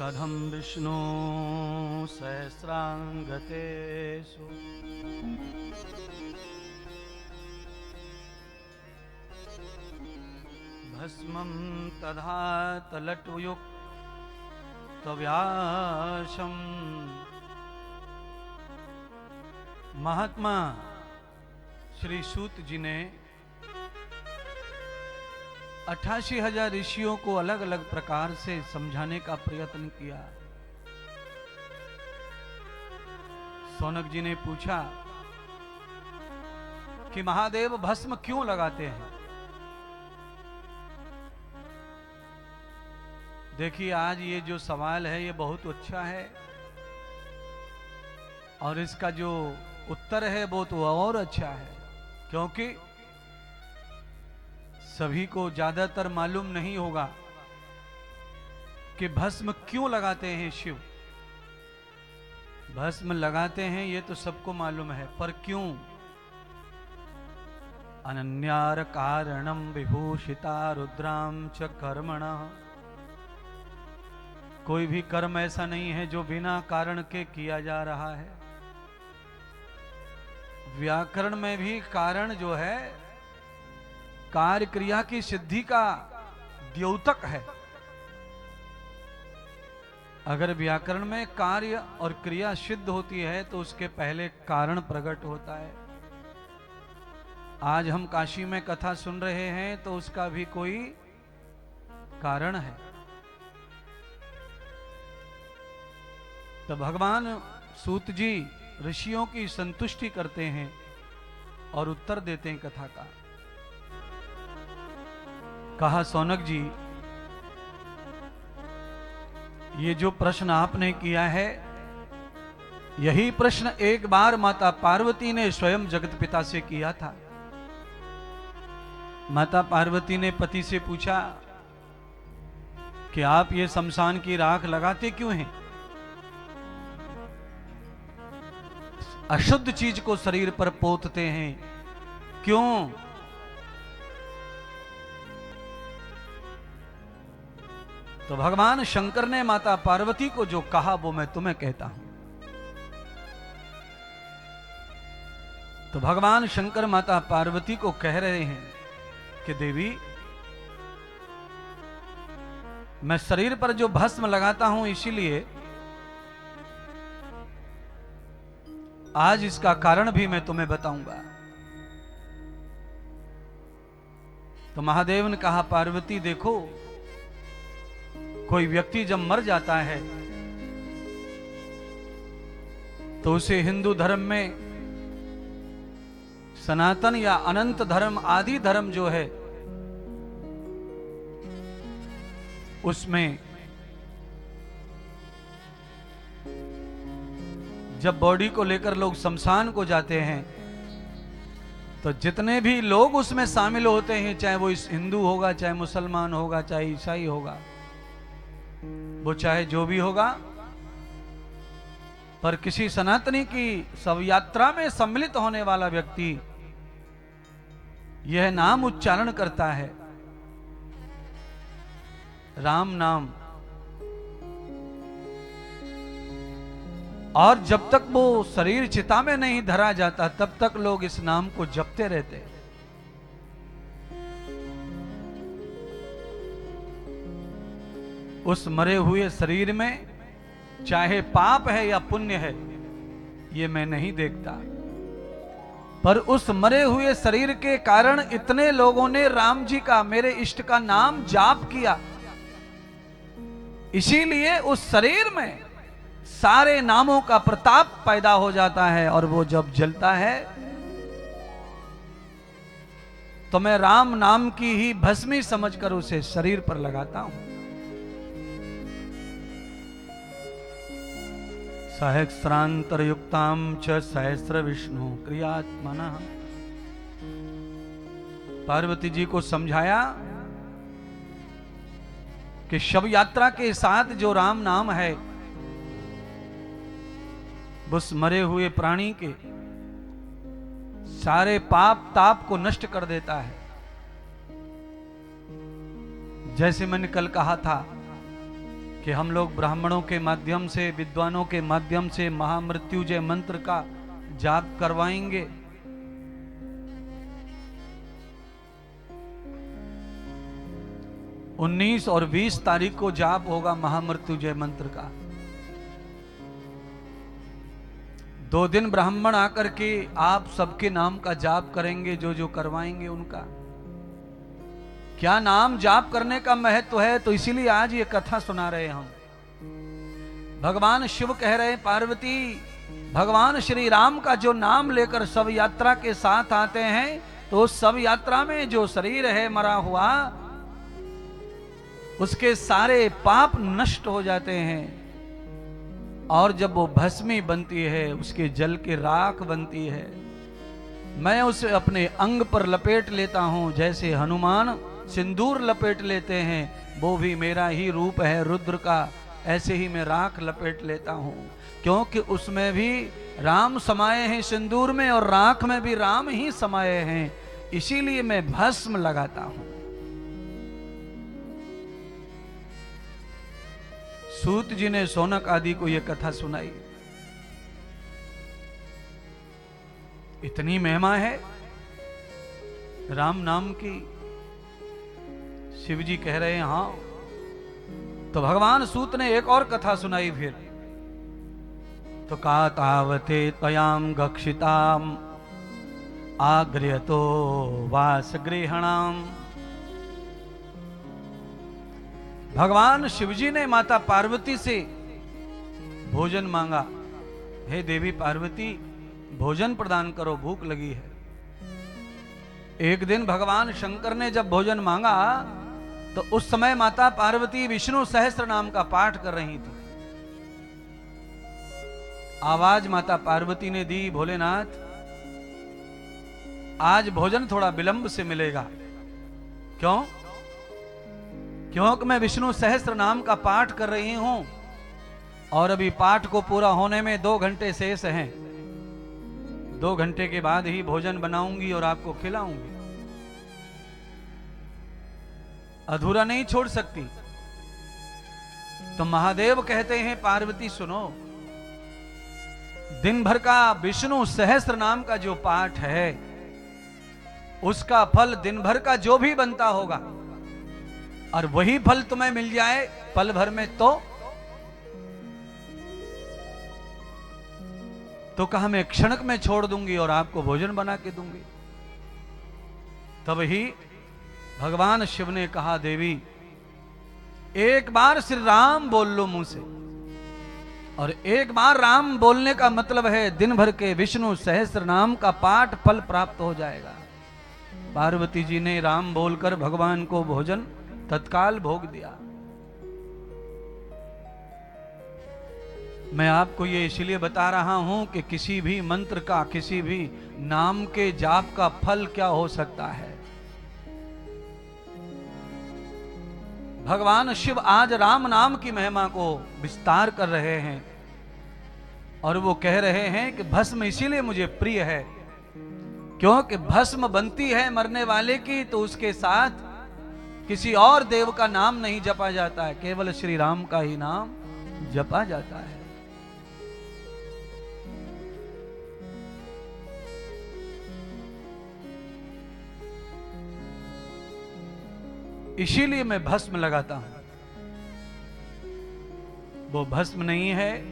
कथं विष्णु सहस्रांगतेषु भस्मं तथा तलटुयुक्तव्यासं। महात्मा श्री सूत जी ने 88,000 ऋषियों को अलग अलग प्रकार से समझाने का प्रयत्न किया। सौनक जी ने पूछा कि महादेव भस्म क्यों लगाते हैं। देखिए, आज ये जो सवाल है ये बहुत अच्छा है और इसका जो उत्तर है वो तो और अच्छा है, क्योंकि सभी को ज्यादातर मालूम नहीं होगा कि भस्म क्यों लगाते हैं शिव। भस्म लगाते हैं ये तो सबको मालूम है, पर क्यों? अनन्यार कारणम विभूषिता रुद्राम च कर्मणः। कोई भी कर्म ऐसा नहीं है जो बिना कारण के किया जा रहा है। व्याकरण में भी कारण जो है कार्य क्रिया की सिद्धि का द्योतक है। अगर व्याकरण में कार्य और क्रिया सिद्ध होती है तो उसके पहले कारण प्रकट होता है। आज हम काशी में कथा सुन रहे हैं तो उसका भी कोई कारण है। तो भगवान सूत जी ऋषियों की संतुष्टि करते हैं और उत्तर देते हैं कथा का। कहा, सौनक जी, ये जो प्रश्न आपने किया है यही प्रश्न एक बार माता पार्वती ने स्वयं जगत पिता से किया था। माता पार्वती ने पति से पूछा कि आप ये शमशान की राख लगाते क्यों हैं? अशुद्ध चीज को शरीर पर पोतते हैं क्यों? तो भगवान शंकर ने माता पार्वती को जो कहा वो मैं तुम्हें कहता हूं। तो भगवान शंकर माता पार्वती को कह रहे हैं कि देवी, मैं शरीर पर जो भस्म लगाता हूं इसीलिए आज इसका कारण भी मैं तुम्हें बताऊंगा। तो महादेव ने कहा, पार्वती देखो, कोई व्यक्ति जब मर जाता है तो उसे हिंदू धर्म में सनातन या अनंत धर्म आदि धर्म जो है उसमें जब बॉडी को लेकर लोग शमशान को जाते हैं तो जितने भी लोग उसमें शामिल होते हैं, चाहे वो हिंदू होगा, चाहे मुसलमान होगा, चाहे ईसाई होगा, वो चाहे जो भी होगा, पर किसी सनातनी की शव यात्रा में सम्मिलित होने वाला व्यक्ति यह नाम उच्चारण करता है, राम नाम, और जब तक वो शरीर चिता में नहीं धरा जाता तब तक लोग इस नाम को जपते रहते हैं। उस मरे हुए शरीर में चाहे पाप है या पुण्य है ये मैं नहीं देखता, पर उस मरे हुए शरीर के कारण इतने लोगों ने राम जी का, मेरे इष्ट का नाम जाप किया, इसीलिए उस शरीर में सारे नामों का प्रताप पैदा हो जाता है और वो जब जलता है तो मैं राम नाम की ही भस्मी समझकर उसे शरीर पर लगाता हूं। सहस्रांतरयुक्ताम च सहस्र विष्णु क्रियात्मनः। पार्वती जी को समझाया कि शव यात्रा के साथ जो राम नाम है उस मरे हुए प्राणी के सारे पाप ताप को नष्ट कर देता है। जैसे मैंने कल कहा था कि हम लोग ब्राह्मणों के माध्यम से, विद्वानों के माध्यम से महामृत्युंजय मंत्र का जाप करवाएंगे। उन्नीस और 20 तारीख को जाप होगा महामृत्युंजय मंत्र का। 2 दिन ब्राह्मण आकर के आप सबके नाम का जाप करेंगे, जो जो करवाएंगे उनका। क्या नाम जाप करने का महत्व है, तो इसीलिए आज ये कथा सुना रहे हम। भगवान शिव कह रहे पार्वती, भगवान श्री राम का जो नाम लेकर सब यात्रा के साथ आते हैं, तो सब यात्रा में जो शरीर है मरा हुआ, उसके सारे पाप नष्ट हो जाते हैं। और जब वो भस्मी बनती है, उसके जल के राख बनती है, मैं उसे अपने अंग पर लपेट लेता हूं। जैसे हनुमान सिंदूर लपेट लेते हैं, वो भी मेरा ही रूप है रुद्र का, ऐसे ही मैं राख लपेट लेता हूं। क्योंकि उसमें भी राम समाये हैं, सिंदूर में और राख में भी राम ही समाये हैं, इसीलिए मैं भस्म लगाता हूं। सूत जी ने सोनक आदि को यह कथा सुनाई। इतनी महिमा है राम नाम की। शिव जी कह रहे हैं हाँ। तो भगवान सूत ने एक और कथा सुनाई फिर। तो का तावते त्वयाम गक्षिताम आग्रहतो वासगृहणाम। भगवान शिवजी ने माता पार्वती से भोजन मांगा। हे देवी पार्वती, भोजन प्रदान करो, भूख लगी है। एक दिन भगवान शंकर ने जब भोजन मांगा, तो उस समय माता पार्वती विष्णु सहस्त्र नाम का पाठ कर रही थी। आवाज माता पार्वती ने दी, भोलेनाथ आज भोजन थोड़ा विलंब से मिलेगा। क्यों? क्योंकि मैं विष्णु सहस्त्र नाम का पाठ कर रही हूं और अभी पाठ को पूरा होने में 2 घंटे शेष हैं। 2 घंटे के बाद ही भोजन बनाऊंगी और आपको खिलाऊंगी, अधूरा नहीं छोड़ सकती। तो महादेव कहते हैं पार्वती सुनो, दिन भर का विष्णु सहस्त्र नाम का जो पाठ है, उसका फल दिन भर का जो भी बनता होगा, और वही फल तुम्हें मिल जाए पल भर में, तो कहा मैं क्षणक में छोड़ दूंगी और आपको भोजन बना के दूंगी। तब ही भगवान शिव ने कहा, देवी एक बार श्री राम बोल लो मुंह से। और एक बार राम बोलने का मतलब है दिन भर के विष्णु सहस्त्र नाम का पाठ फल प्राप्त हो जाएगा। पार्वती जी ने राम बोलकर भगवान को भोजन तत्काल भोग दिया। मैं आपको ये इसलिए बता रहा हूं कि किसी भी मंत्र का, किसी भी नाम के जाप का फल क्या हो सकता है। भगवान शिव आज राम नाम की महिमा को विस्तार कर रहे हैं और वो कह रहे हैं कि भस्म इसीलिए मुझे प्रिय है, क्योंकि भस्म बनती है मरने वाले की, तो उसके साथ किसी और देव का नाम नहीं जपा जाता है, केवल श्री राम का ही नाम जपा जाता है। इसीलिए मैं भस्म लगाता हूं। वो भस्म नहीं है,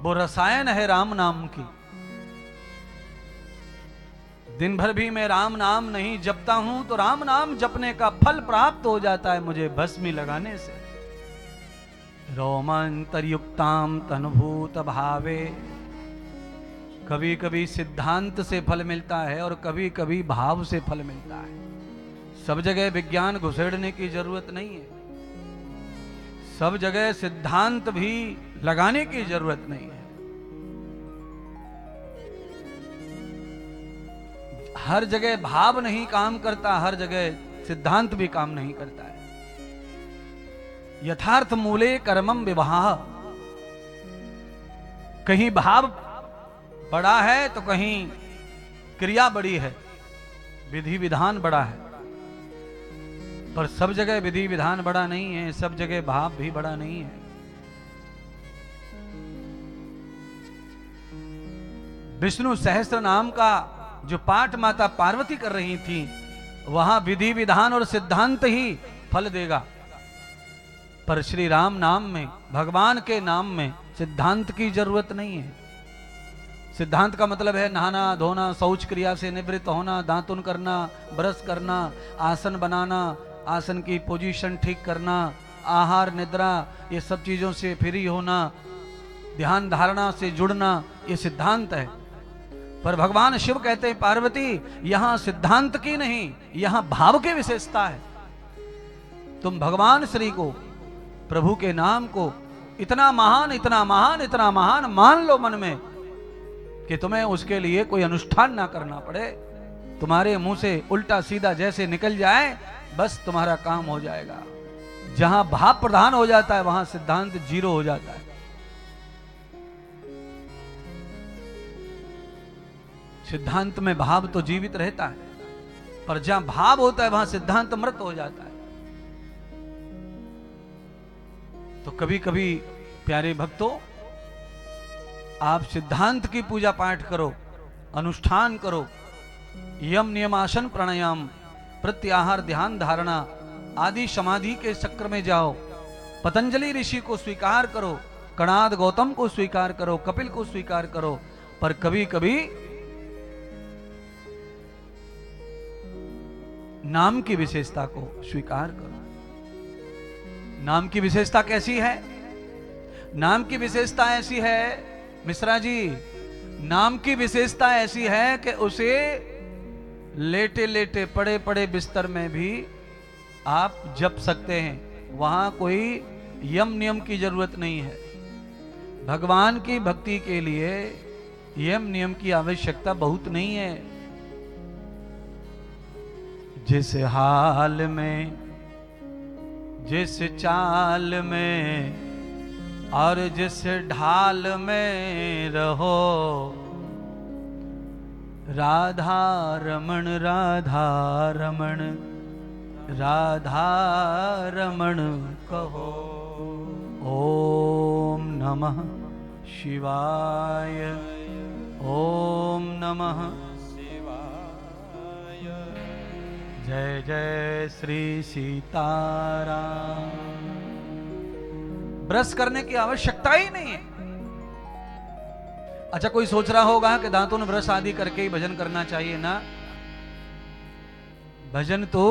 वो रसायन है राम नाम की। दिन भर भी मैं राम नाम नहीं जपता हूं, तो राम नाम जपने का फल प्राप्त हो जाता है मुझे भस्मी लगाने से। रोमांतरयुक्ताम तनुभूत भावे। कभी कभी सिद्धांत से फल मिलता है और कभी कभी भाव से फल मिलता है। सब जगह विज्ञान घुसेड़ने की जरूरत नहीं है, सब जगह सिद्धांत भी लगाने की जरूरत नहीं है। हर जगह भाव नहीं काम करता, हर जगह सिद्धांत भी काम नहीं करता है। यथार्थ मूले कर्मम विवाह। कहीं भाव बड़ा है तो कहीं क्रिया बड़ी है, विधि विधान बड़ा है। पर सब जगह विधि विधान बड़ा नहीं है, सब जगह भाव भी बड़ा नहीं है। विष्णु सहस्त्र नाम का जो पाठ माता पार्वती कर रही थी, वहां विधि विधान और सिद्धांत ही फल देगा। पर श्री राम नाम में, भगवान के नाम में सिद्धांत की जरूरत नहीं है। सिद्धांत का मतलब है नहाना धोना, शौच क्रिया से निवृत्त होना, दांतुन करना, ब्रश करना, आसन बनाना, आसन की पोजीशन ठीक करना, आहार निद्रा, ये सब चीजों से फ्री होना, ध्यान धारणा से जुड़ना, ये सिद्धांत है। पर भगवान शिव कहते हैं पार्वती यहां सिद्धांत की नहीं, यहां भाव की विशेषता है। तुम भगवान श्री को, प्रभु के नाम को इतना महान इतना महान इतना महान मान लो मन में कि तुम्हें उसके लिए कोई अनुष्ठान ना करना पड़े। तुम्हारे मुंह से उल्टा सीधा जैसे निकल जाए, बस तुम्हारा काम हो जाएगा। जहां भाव प्रधान हो जाता है वहां सिद्धांत जीरो हो जाता है। सिद्धांत में भाव तो जीवित रहता है, पर जहां भाव होता है वहां सिद्धांत मृत हो जाता है। तो कभी कभी प्यारे भक्तों, आप सिद्धांत की पूजा पाठ करो, अनुष्ठान करो, यम नियमासन प्राणायाम, प्रत्याहार, ध्यान धारणा आदि समाधि के चक्र में जाओ। पतंजलि ऋषि को स्वीकार करो, कणाद गौतम को स्वीकार करो, कपिल को स्वीकार करो, पर कभी कभी नाम की विशेषता को स्वीकार करो। नाम की विशेषता कैसी है? नाम की विशेषता ऐसी है मिश्रा जी, नाम की विशेषता ऐसी है कि उसे लेटे लेटे पड़े पड़े बिस्तर में भी आप जप सकते हैं। वहां कोई यम नियम की जरूरत नहीं है। भगवान की भक्ति के लिए यम नियम की आवश्यकता बहुत नहीं है। जिस हाल में, जिस चाल में और जिस ढाल में रहो, राधा रमण राधा रमण राधा रमण कहो। ओम नमः शिवाय, ओम नमः शिवाय। जय जय श्री सीताराम। ब्रश करने की आवश्यकता ही नहीं है। अच्छा, कोई सोच रहा होगा कि दांतों में ब्रश आदि करके ही भजन करना चाहिए ना। भजन तो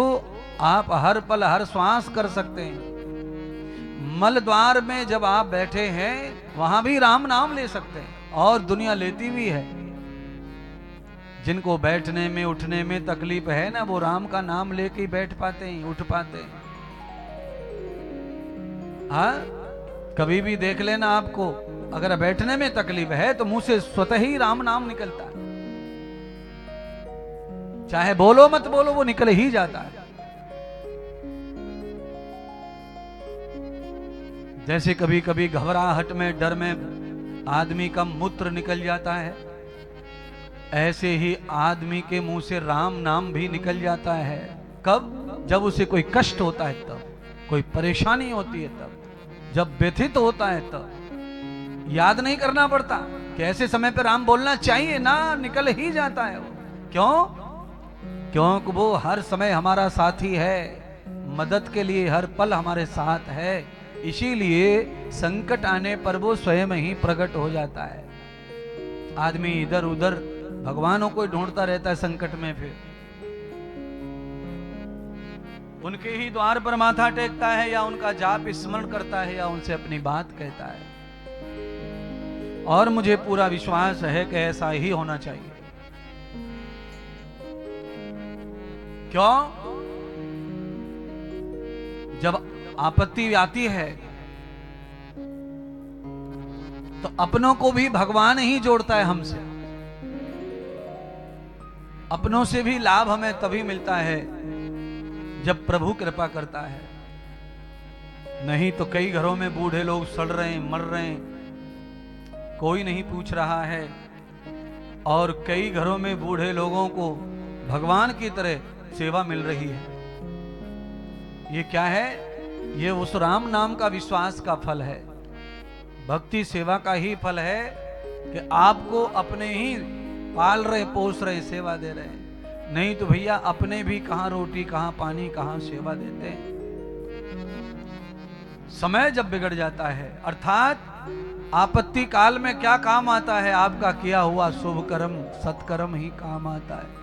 आप हर पल हर श्वास कर सकते हैं। मल द्वार में जब आप बैठे हैं वहां भी राम नाम ले सकते हैं, और दुनिया लेती भी है। जिनको बैठने में उठने में तकलीफ है ना, वो राम का नाम लेके ही बैठ पाते हैं, उठ पाते हैं। हाँ, कभी भी देख लेना आपको, अगर बैठने में तकलीफ है तो मुंह से स्वतः ही राम नाम निकलता है। चाहे बोलो मत बोलो, वो निकल ही जाता है। जैसे कभी कभी घबराहट में, डर में आदमी का मूत्र निकल जाता है, ऐसे ही आदमी के मुंह से राम नाम भी निकल जाता है। कब? जब उसे कोई कष्ट होता है तब, कोई परेशानी होती है तब, जब व्यथित होता है तब। याद नहीं करना पड़ता कि ऐसे समय पर राम बोलना चाहिए ना, निकल ही जाता है वो। क्यों? क्योंकि वो हर समय हमारा साथी है, मदद के लिए हर पल हमारे साथ है। इसीलिए संकट आने पर वो स्वयं ही प्रकट हो जाता है। आदमी इधर उधर भगवानों को ढूंढता रहता है संकट में, फिर उनके ही द्वार पर माथा टेकता है, या उनका जाप स्मरण करता है, या उनसे अपनी बात कहता है। और मुझे पूरा विश्वास है कि ऐसा ही होना चाहिए। क्यों? जब आपत्ति आती है तो अपनों को भी भगवान ही जोड़ता है हमसे। अपनों से भी लाभ हमें तभी मिलता है जब प्रभु कृपा करता है। नहीं तो कई घरों में बूढ़े लोग सड़ रहे हैं, मर रहे हैं, कोई नहीं पूछ रहा है। और कई घरों में बूढ़े लोगों को भगवान की तरह सेवा मिल रही है। ये क्या है? ये उस राम नाम का विश्वास का फल है, भक्ति सेवा का ही फल है कि आपको अपने ही पाल रहे, पोस रहे, सेवा दे रहे हैं। नहीं तो भैया अपने भी कहां रोटी, कहां पानी, कहां सेवा देते हैं। समय जब बिगड़ जाता है, अर्थात आपत्ति काल में क्या काम आता है? आपका किया हुआ शुभ कर्म, सत्कर्म ही काम आता है।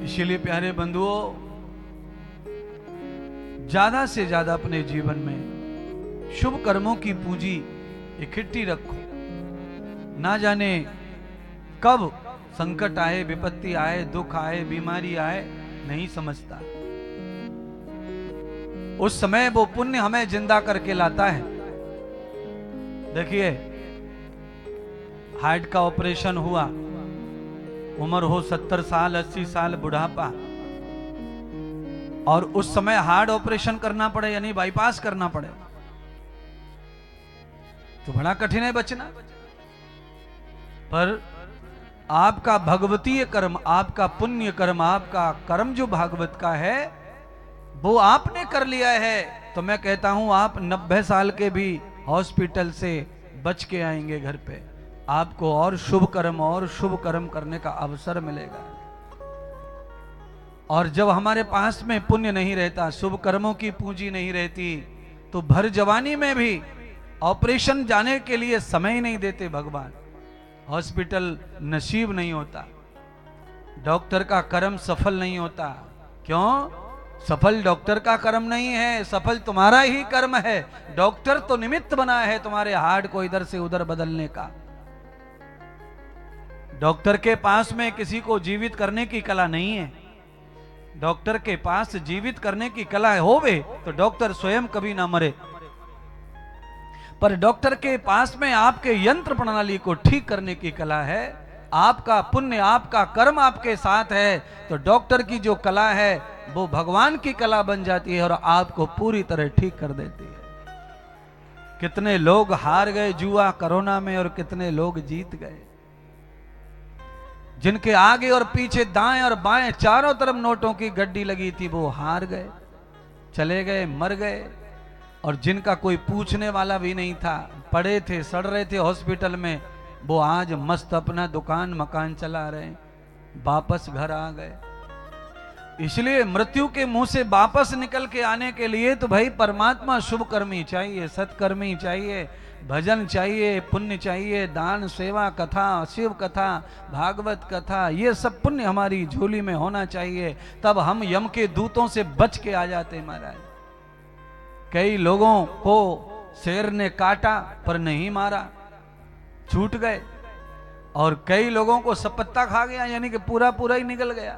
इसीलिए प्यारे बंधुओं, ज्यादा से ज्यादा अपने जीवन में शुभ कर्मों की पूंजी इकट्ठी रखो। ना जाने कब संकट आए, विपत्ति आए, दुख आए, बीमारी आए, नहीं समझता। उस समय वो पुण्य हमें जिंदा करके लाता है। देखिए, हार्ट का ऑपरेशन हुआ, उम्र हो 70 साल, 80 साल, बुढ़ापा, और उस समय हार्ट ऑपरेशन करना पड़े, यानी बाईपास करना पड़े, तो बड़ा कठिन है बचना। पर आपका भगवतीय कर्म, आपका पुण्य कर्म, आपका कर्म जो भागवत का है, वो आपने कर लिया है, तो मैं कहता हूं आप 90 साल के भी हॉस्पिटल से बच के आएंगे घर पे। आपको और शुभ कर्म करने का अवसर मिलेगा। और जब हमारे पास में पुण्य नहीं रहता, शुभ कर्मों की पूंजी नहीं रहती, तो भर जवानी में भी ऑपरेशन जाने के लिए समय ही नहीं देते भगवान। हॉस्पिटल नसीब नहीं होता, डॉक्टर का कर्म सफल नहीं होता। क्यों? सफल डॉक्टर का कर्म नहीं है, सफल तुम्हारा ही कर्म है। डॉक्टर तो निमित्त बना है तुम्हारे हार्ट को इधर से उधर बदलने का। डॉक्टर के पास में किसी को जीवित करने की कला नहीं है। डॉक्टर के पास जीवित करने की कला होवे तो डॉक्टर स्वयं कभी ना मरे। पर डॉक्टर के पास में आपके यंत्र प्रणाली को ठीक करने की कला है। आपका पुण्य, आपका कर्म आपके साथ है, तो डॉक्टर की जो कला है वो भगवान की कला बन जाती है और आपको पूरी तरह ठीक कर देती है। कितने लोग हार गए जुआ कोरोना में, और कितने लोग जीत गए। जिनके आगे और पीछे, दाएं और बाएं, चारों तरफ नोटों की गड्डी लगी थी, वो हार गए, चले गए, मर गए। और जिनका कोई पूछने वाला भी नहीं था, पड़े थे, सड़ रहे थे हॉस्पिटल में, वो आज मस्त अपना दुकान मकान चला रहे, वापस घर आ गए। इसलिए मृत्यु के मुंह से वापस निकल के आने के लिए तो भाई परमात्मा शुभ कर्मी चाहिए, सत्कर्मी चाहिए, भजन चाहिए, पुण्य चाहिए, दान, सेवा, कथा, शिव कथा, भागवत कथा, ये सब पुण्य हमारी झोली में होना चाहिए। तब हम यम के दूतों से बच के आ जाते महाराज। कई लोगों को शेर ने काटा पर नहीं मारा, छूट गए, और कई लोगों को सपत्ता खा गया, यानी कि पूरा पूरा ही निकल गया।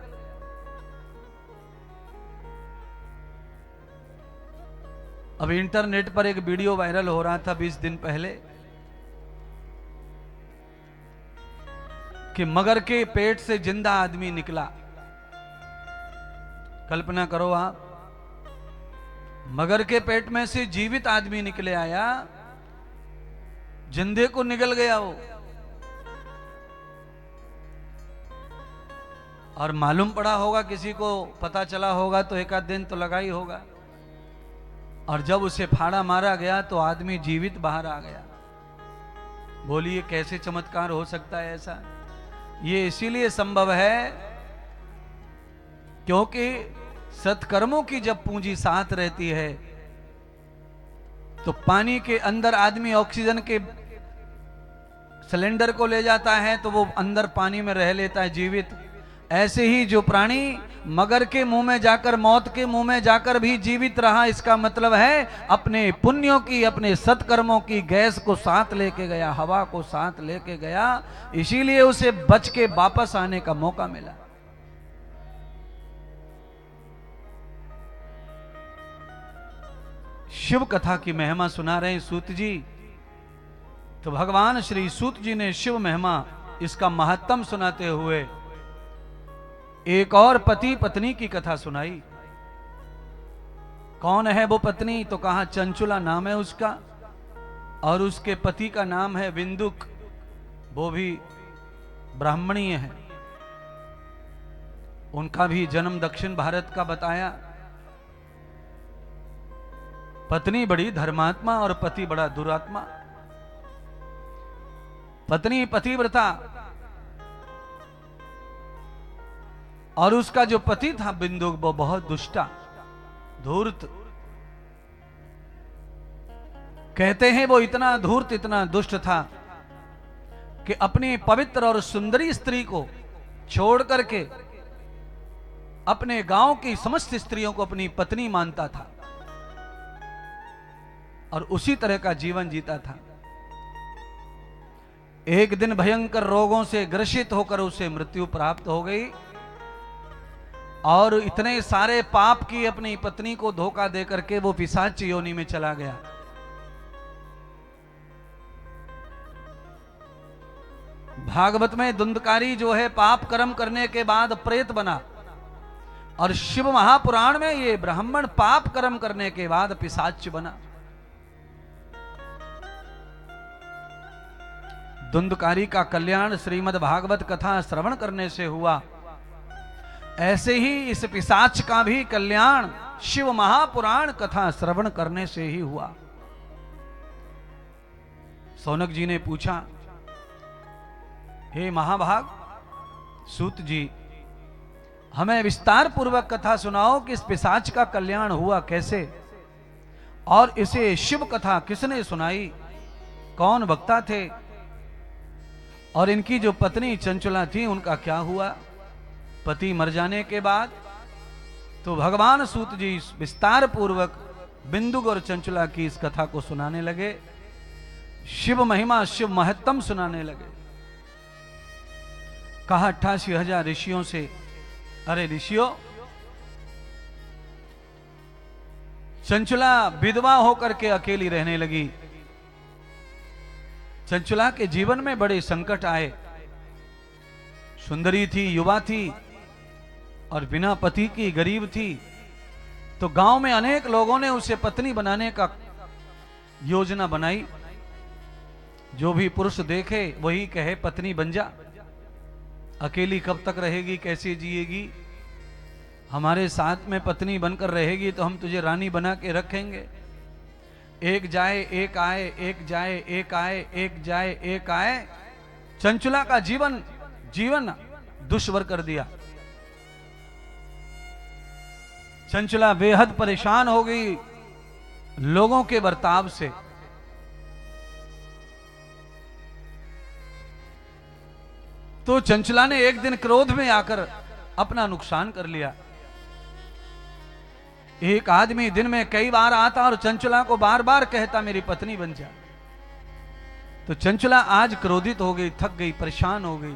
अब इंटरनेट पर एक वीडियो वायरल हो रहा था 20 दिन पहले कि मगर के पेट से जिंदा आदमी निकला। कल्पना करो आप, मगर के पेट में से जीवित आदमी निकले आया, जिंदे को निकल गया वो। और मालूम पड़ा होगा, किसी को पता चला होगा तो एक आध दिन तो लगा ही होगा। और जब उसे फाड़ा मारा गया तो आदमी जीवित बाहर आ गया। बोलिए कैसे चमत्कार हो सकता है ऐसा? ये इसीलिए संभव है क्योंकि सत्कर्मों की जब पूंजी साथ रहती है तो पानी के अंदर आदमी ऑक्सीजन के सिलेंडर को ले जाता है तो वो अंदर पानी में रह लेता है जीवित। ऐसे ही जो प्राणी मगर के मुंह में जाकर, मौत के मुंह में जाकर भी जीवित रहा, इसका मतलब है अपने पुण्यों की, अपने सत्कर्मों की गैस को साथ लेके गया, हवा को साथ लेके गया, इसीलिए उसे बच के वापस आने का मौका मिला। शिव कथा की महिमा सुना रहे हैं सूत जी। तो भगवान श्री सूत जी ने शिव महिमा, इसका महत्तम सुनाते हुए एक और पति पत्नी की कथा सुनाई। कौन है वो पत्नी? तो कहा चंचुला नाम है उसका, और उसके पति का नाम है विंदुक, वो भी ब्राह्मणीय है। उनका भी जन्म दक्षिण भारत का बताया, पत्नी बड़ी धर्मात्मा और पति बड़ा दुरात्मा। पत्नी पतिव्रता और उसका जो पति था बिंदु वो बहुत दुष्टा धूर्त। कहते हैं वो इतना धूर्त इतना दुष्ट था कि अपनी पवित्र और सुंदरी स्त्री को छोड़ करके अपने गांव की समस्त स्त्रियों को अपनी पत्नी मानता था और उसी तरह का जीवन जीता था। एक दिन भयंकर रोगों से ग्रसित होकर उसे मृत्यु प्राप्त हो गई और इतने सारे पाप की अपनी पत्नी को धोखा देकर के वो पिशाच योनि में चला गया। भागवत में धुंधकारी जो है पाप कर्म करने के बाद प्रेत बना और शिव महापुराण में ये ब्राह्मण पाप कर्म करने के बाद पिशाच बना। धुंधकारी का कल्याण श्रीमद् भागवत कथा श्रवण करने से हुआ, ऐसे ही इस पिशाच का भी कल्याण शिव महापुराण कथा श्रवण करने से ही हुआ। सौनक जी ने पूछा, हे महाभाग सूत जी, हमें विस्तार पूर्वक कथा सुनाओ कि इस पिशाच का कल्याण हुआ कैसे और इसे शिव कथा किसने सुनाई, कौन वक्ता थे और इनकी जो पत्नी चंचला थी उनका क्या हुआ। पति मर जाने के बाद तो भगवान सूत जी विस्तार पूर्वक बिंदु और चंचला की इस कथा को सुनाने लगे, शिव महिमा शिव महत्तम सुनाने लगे। कहा 88,000 ऋषियों से, अरे ऋषियों, चंचला विधवा होकर के अकेली रहने लगी। चंचला के जीवन में बड़े संकट आए। सुंदरी थी, युवा थी और बिना पति की गरीब थी, तो गांव में अनेक लोगों ने उसे पत्नी बनाने का योजना बनाई। जो भी पुरुष देखे वही कहे पत्नी बन जा, अकेली कब तक रहेगी, कैसे जिएगी, हमारे साथ में पत्नी बनकर रहेगी तो हम तुझे रानी बना के रखेंगे। एक जाए एक आए, एक जाए एक आए, एक जाए एक आए। चंचला का जीवन दुश्वर कर दिया। चंचला बेहद परेशान हो गई लोगों के बर्ताव से। तो चंचला ने एक दिन क्रोध में आकर अपना नुकसान कर लिया। एक आदमी दिन में कई बार आता और चंचला को बार बार कहता मेरी पत्नी बन जा। तो चंचला आज क्रोधित हो गई, थक गई, परेशान हो गई।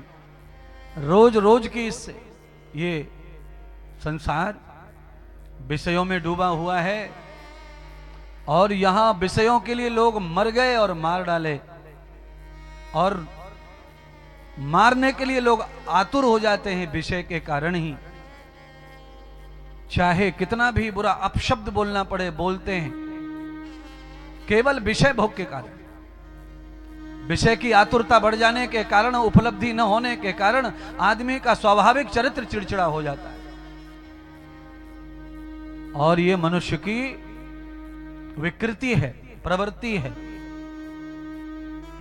रोज रोज की इससे ये संसार विषयों में डूबा हुआ है और यहां विषयों के लिए लोग मर गए और मार डाले और मारने के लिए लोग आतुर हो जाते हैं विषय के कारण ही। चाहे कितना भी बुरा अपशब्द बोलना पड़े बोलते हैं, केवल विषय भोग के कारण। विषय की आतुरता बढ़ जाने के कारण, उपलब्धि न होने के कारण आदमी का स्वाभाविक चरित्र चिड़चिड़ा हो जाता है। और ये मनुष्य की विकृति है, प्रवृत्ति है,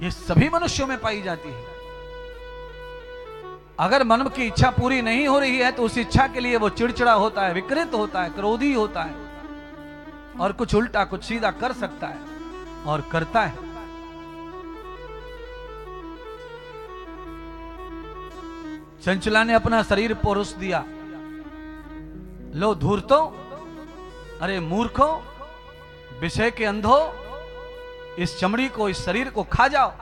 ये सभी मनुष्यों में पाई जाती है। अगर मन की इच्छा पूरी नहीं हो रही है तो उस इच्छा के लिए वो चिड़चिड़ा होता है, विकृत होता है, क्रोधी होता है और कुछ उल्टा कुछ सीधा कर सकता है और करता है। चंचला ने अपना शरीर परोस दिया। लो धूर्तो, अरे मूर्खो, विषय के अंधो, इस चमड़ी को, इस शरीर को खा जाओ।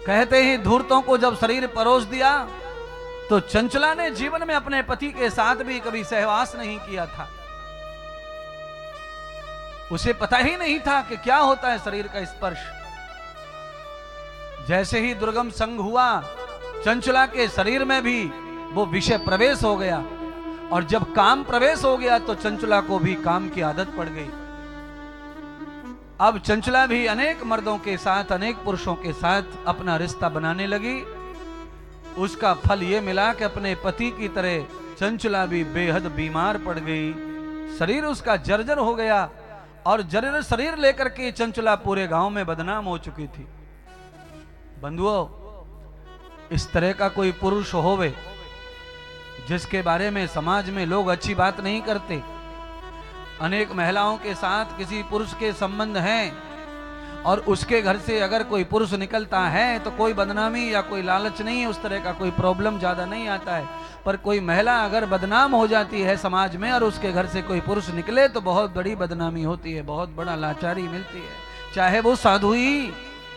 कहते ही धूर्तों को जब शरीर परोस दिया तो चंचला ने जीवन में अपने पति के साथ भी कभी सहवास नहीं किया था। उसे पता ही नहीं था कि क्या होता है शरीर का स्पर्श। जैसे ही दुर्गम संग हुआ, चंचला के शरीर में भी वो विषय प्रवेश हो गया और जब काम प्रवेश हो गया तो चंचला को भी काम की आदत पड़ गई। अब चंचला भी अनेक मर्दों के साथ, अनेक पुरुषों के साथ अपना रिश्ता बनाने लगी। उसका फल ये मिला कि अपने पति की तरह चंचला भी बेहद बीमार पड़ गई। शरीर उसका जर्जर हो गया और जर्जर शरीर लेकर के चंचला पूरे गांव में बदनाम हो चुकी थी। बंधुओं, इस तरह का कोई पुरुष होवे जिसके बारे में समाज में लोग अच्छी बात नहीं करते, अनेक महिलाओं के साथ किसी पुरुष के संबंध हैं और उसके घर से अगर कोई पुरुष निकलता है तो कोई बदनामी या कोई लालच नहीं है, उस तरह का कोई प्रॉब्लम ज्यादा नहीं आता है। पर कोई महिला अगर बदनाम हो जाती है समाज में और उसके घर से कोई पुरुष निकले तो बहुत बड़ी बदनामी होती है, बहुत बड़ा लाचारी मिलती है। चाहे वो साधु ही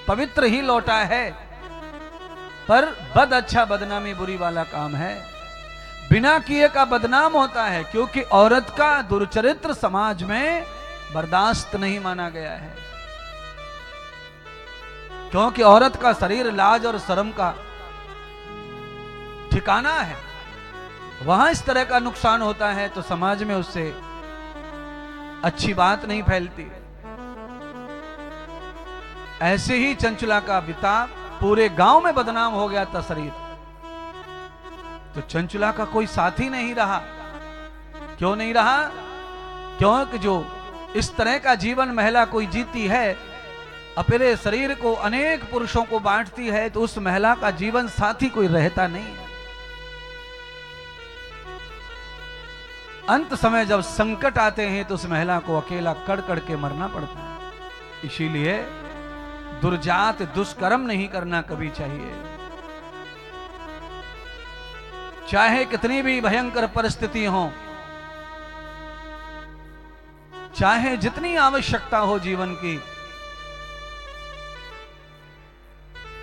पवित्र ही लौटा है, पर बद अच्छा बदनामी बुरी वाला काम है। बिना किए का बदनाम होता है, क्योंकि औरत का दुर्चरित्र समाज में बर्दाश्त नहीं माना गया है। क्योंकि औरत का शरीर लाज और शर्म का ठिकाना है, वहां इस तरह का नुकसान होता है तो समाज में उससे अच्छी बात नहीं फैलती। ऐसे ही चंचला का पिता पूरे गांव में बदनाम हो गया था शरीर, तो चंचला का कोई साथी नहीं रहा। क्यों नहीं रहा? क्योंकि जो इस तरह का जीवन महिला कोई जीती है, अपने शरीर को अनेक पुरुषों को बांटती है, तो उस महिला का जीवन साथी कोई रहता नहीं है। अंत समय जब संकट आते हैं तो उस महिला को अकेला कड़ कड़ के मरना पड़ता है। इसीलिए दुर्जात दुष्कर्म नहीं करना कभी चाहिए। चाहे कितनी भी भयंकर परिस्थिति हो, चाहे जितनी आवश्यकता हो जीवन की,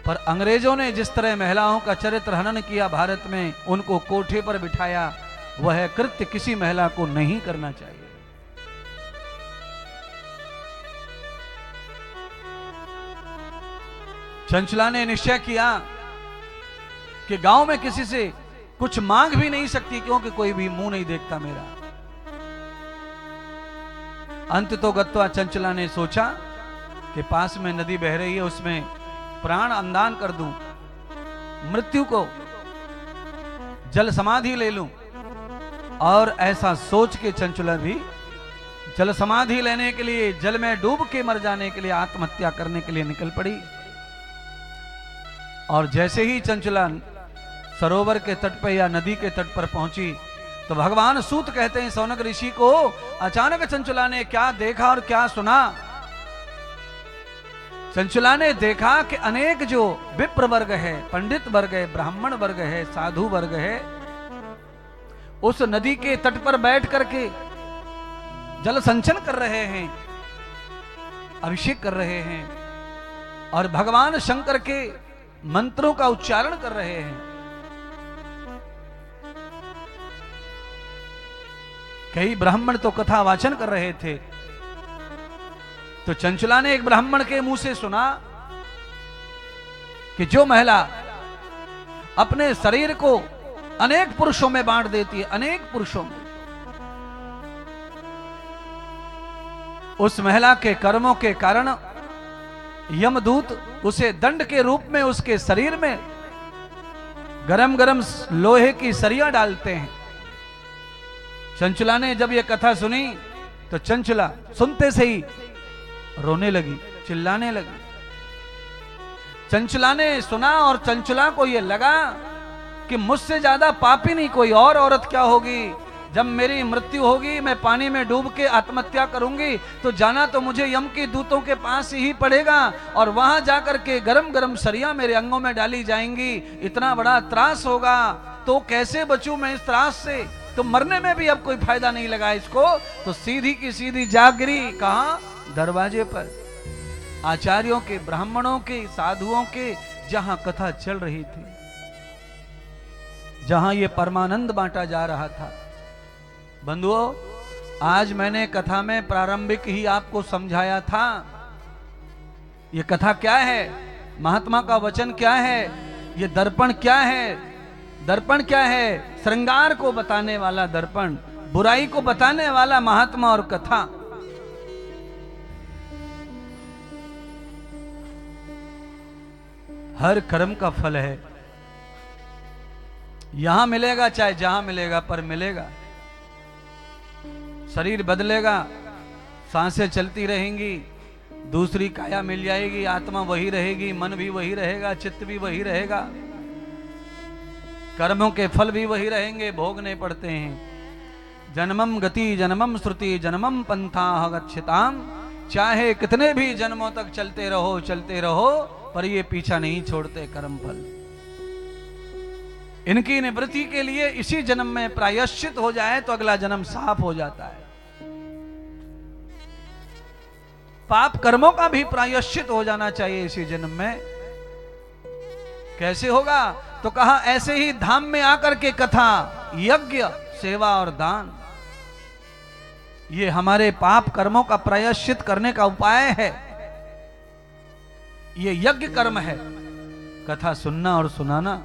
पर अंग्रेजों ने जिस तरह महिलाओं का चरित्र हनन किया भारत में, उनको कोठे पर बिठाया, वह कृत्य किसी महिला को नहीं करना चाहिए। चंचला ने निश्चय किया कि गांव में किसी से कुछ मांग भी नहीं सकती, क्योंकि कोई भी मुंह नहीं देखता मेरा। अंत तो गत्वा चंचला ने सोचा कि पास में नदी बह रही है, उसमें प्राण अंदान कर दूं, मृत्यु को जल समाधि ले लूं। और ऐसा सोच के चंचला भी जल समाधि लेने के लिए, जल में डूब के मर जाने के लिए, आत्महत्या करने के लिए निकल पड़ी। और जैसे ही चंचला सरोवर के तट पर या नदी के तट पर पहुंची तो भगवान सूत कहते हैं सौनक ऋषि को, अचानक चंचला ने क्या देखा और क्या सुना। चंचला ने देखा कि अनेक जो विप्र वर्ग है, पंडित वर्ग है, ब्राह्मण वर्ग है, साधु वर्ग है, उस नदी के तट पर बैठ करके जल संचन कर रहे हैं, अभिषेक कर रहे हैं और भगवान शंकर के मंत्रों का उच्चारण कर रहे हैं। कई ब्राह्मण तो कथा वाचन कर रहे थे। तो चंचला ने एक ब्राह्मण के मुंह से सुना कि जो महिला अपने शरीर को अनेक पुरुषों में बांट देती है, अनेक पुरुषों में, उस महिला के कर्मों के कारण यमदूत उसे दंड के रूप में उसके शरीर में गरम गरम लोहे की सरिया डालते हैं। चंचला ने जब यह कथा सुनी तो चंचला सुनते से ही रोने लगी, चिल्लाने लगी। चंचला ने सुना और चंचला को यह लगा कि मुझसे ज्यादा पापी नहीं कोई और औरत क्या होगी। जब मेरी मृत्यु होगी, मैं पानी में डूब के आत्महत्या करूंगी, तो जाना तो मुझे यम के दूतों के पास ही पड़ेगा और वहां जाकर के गरम गरम सरिया मेरे अंगों में डाली जाएंगी। इतना बड़ा त्रास होगा, तो कैसे बचूं मैं इस त्रास से? तो मरने में भी अब कोई फायदा नहीं लगा इसको। तो सीधी की सीधी जा गिरी, कहां? दरवाजे पर, आचार्यों के, ब्राह्मणों के, साधुओं के, जहां कथा चल रही थी, जहां ये परमानंद बांटा जा रहा था। बंधुओं, आज मैंने कथा में प्रारंभिक ही आपको समझाया था, ये कथा क्या है, महात्मा का वचन क्या है, ये दर्पण क्या है। दर्पण क्या है? श्रृंगार को बताने वाला दर्पण, बुराई को बताने वाला महात्मा और कथा। हर कर्म का फल है, यहां मिलेगा चाहे जहां मिलेगा, पर मिलेगा। शरीर बदलेगा, सांसें चलती रहेंगी, दूसरी काया मिल जाएगी, आत्मा वही रहेगी, मन भी वही रहेगा, चित्त भी वही रहेगा, कर्मों के फल भी वही रहेंगे, भोगने पड़ते हैं। जन्मम गति जन्मम श्रुति जन्मम पंथा गच्छताम, चाहे कितने भी जन्मों तक चलते रहो, पर ये पीछा नहीं छोड़ते कर्म फल। इनकी निवृत्ति के लिए इसी जन्म में प्रायश्चित हो जाए तो अगला जन्म साफ हो जाता है। पाप कर्मों का भी प्रायश्चित हो जाना चाहिए इसी जन्म में। कैसे होगा? तो कहा ऐसे ही धाम में आकर के कथा, यज्ञ, सेवा और दान, ये हमारे पाप कर्मों का प्रायश्चित करने का उपाय है। ये यज्ञ कर्म है, कथा सुनना और सुनाना।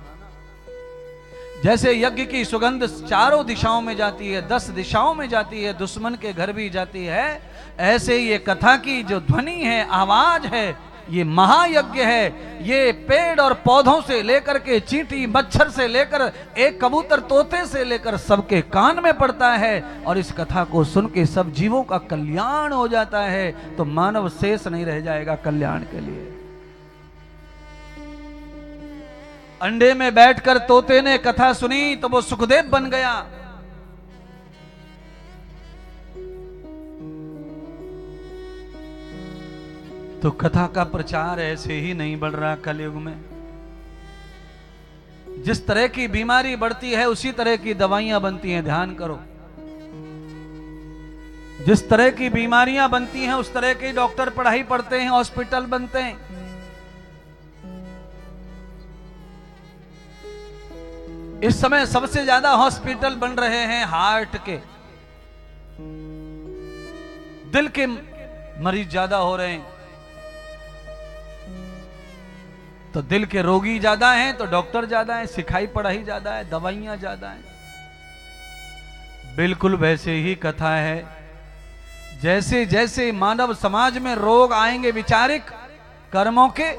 जैसे यज्ञ की सुगंध चारों दिशाओं में जाती है, 10 दिशाओं में जाती है, दुश्मन के घर भी जाती है, ऐसे ये कथा की जो ध्वनि है, आवाज है, ये महायज्ञ है। ये पेड़ और पौधों से लेकर के चींटी मच्छर से लेकर एक कबूतर तोते से लेकर सबके कान में पड़ता है, और इस कथा को सुन के सब जीवों का कल्याण हो जाता है। तो मानव शेष नहीं रह जाएगा कल्याण के लिए। अंडे में बैठकर तोते ने कथा सुनी तो वो सुखदेव बन गया। तो कथा का प्रचार ऐसे ही नहीं बढ़ रहा कलयुग में। जिस तरह की बीमारी बढ़ती है उसी तरह की दवाइयां बनती हैं, ध्यान करो। जिस तरह की बीमारियां बनती हैं उस तरह के डॉक्टर पढ़ाई पढ़ते हैं, हॉस्पिटल बनते हैं। इस समय सबसे ज्यादा हॉस्पिटल बन रहे हैं हार्ट के, दिल के मरीज ज्यादा हो रहे हैं। तो दिल के रोगी ज्यादा हैं तो डॉक्टर ज्यादा हैं, सिखाई पढ़ाई ज्यादा है, दवाइयां ज्यादा हैं। बिल्कुल वैसे ही कथा है। जैसे जैसे मानव समाज में रोग आएंगे विचारिक कर्मों के,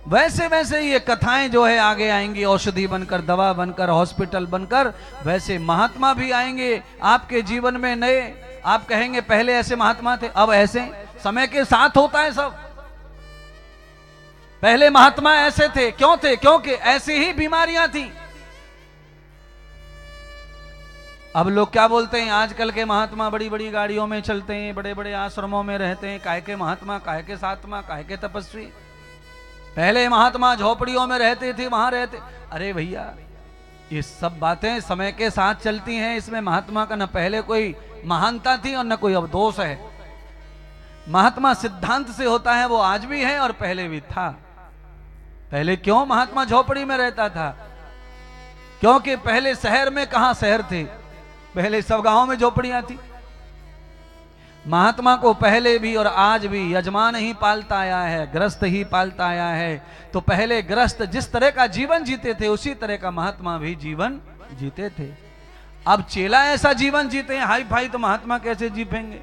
वैसे वैसे ये कथाएं जो है आगे आएंगी, औषधि बनकर, दवा बनकर, हॉस्पिटल बनकर। वैसे महात्मा भी आएंगे आपके जीवन में नए। आप कहेंगे पहले ऐसे महात्मा थे, अब ऐसे। समय के साथ होता है सब। पहले महात्मा ऐसे थे, क्यों थे? क्योंकि ऐसी ही बीमारियां थी। अब लोग क्या बोलते हैं, आजकल के महात्मा बड़ी बड़ी गाड़ियों में चलते हैं, बड़े बड़े आश्रमों में रहते हैं। काहे के महात्मा, काहे के सात्मा, काहे के तपस्वी? पहले महात्मा झोपड़ियों में रहते थे, वहां रहते। अरे भैया, ये सब बातें समय के साथ चलती हैं। इसमें महात्मा का न पहले कोई महानता थी और न कोई अवदोष है। महात्मा सिद्धांत से होता है, वो आज भी है और पहले भी था। पहले क्यों महात्मा झोपड़ी में रहता था? क्योंकि पहले शहर में कहां शहर थे, पहले सब गांवों में झोपड़ियां थी। महात्मा को पहले भी और आज भी यजमान ही पालता आया है, गृहस्थ ही पालता आया है। तो पहले गृहस्थ जिस तरह का जीवन जीते थे उसी तरह का महात्मा भी जीवन जीते थे। अब चेला ऐसा जीवन जीते हैं हाई फाई, तो महात्मा कैसे जी पाएंगे?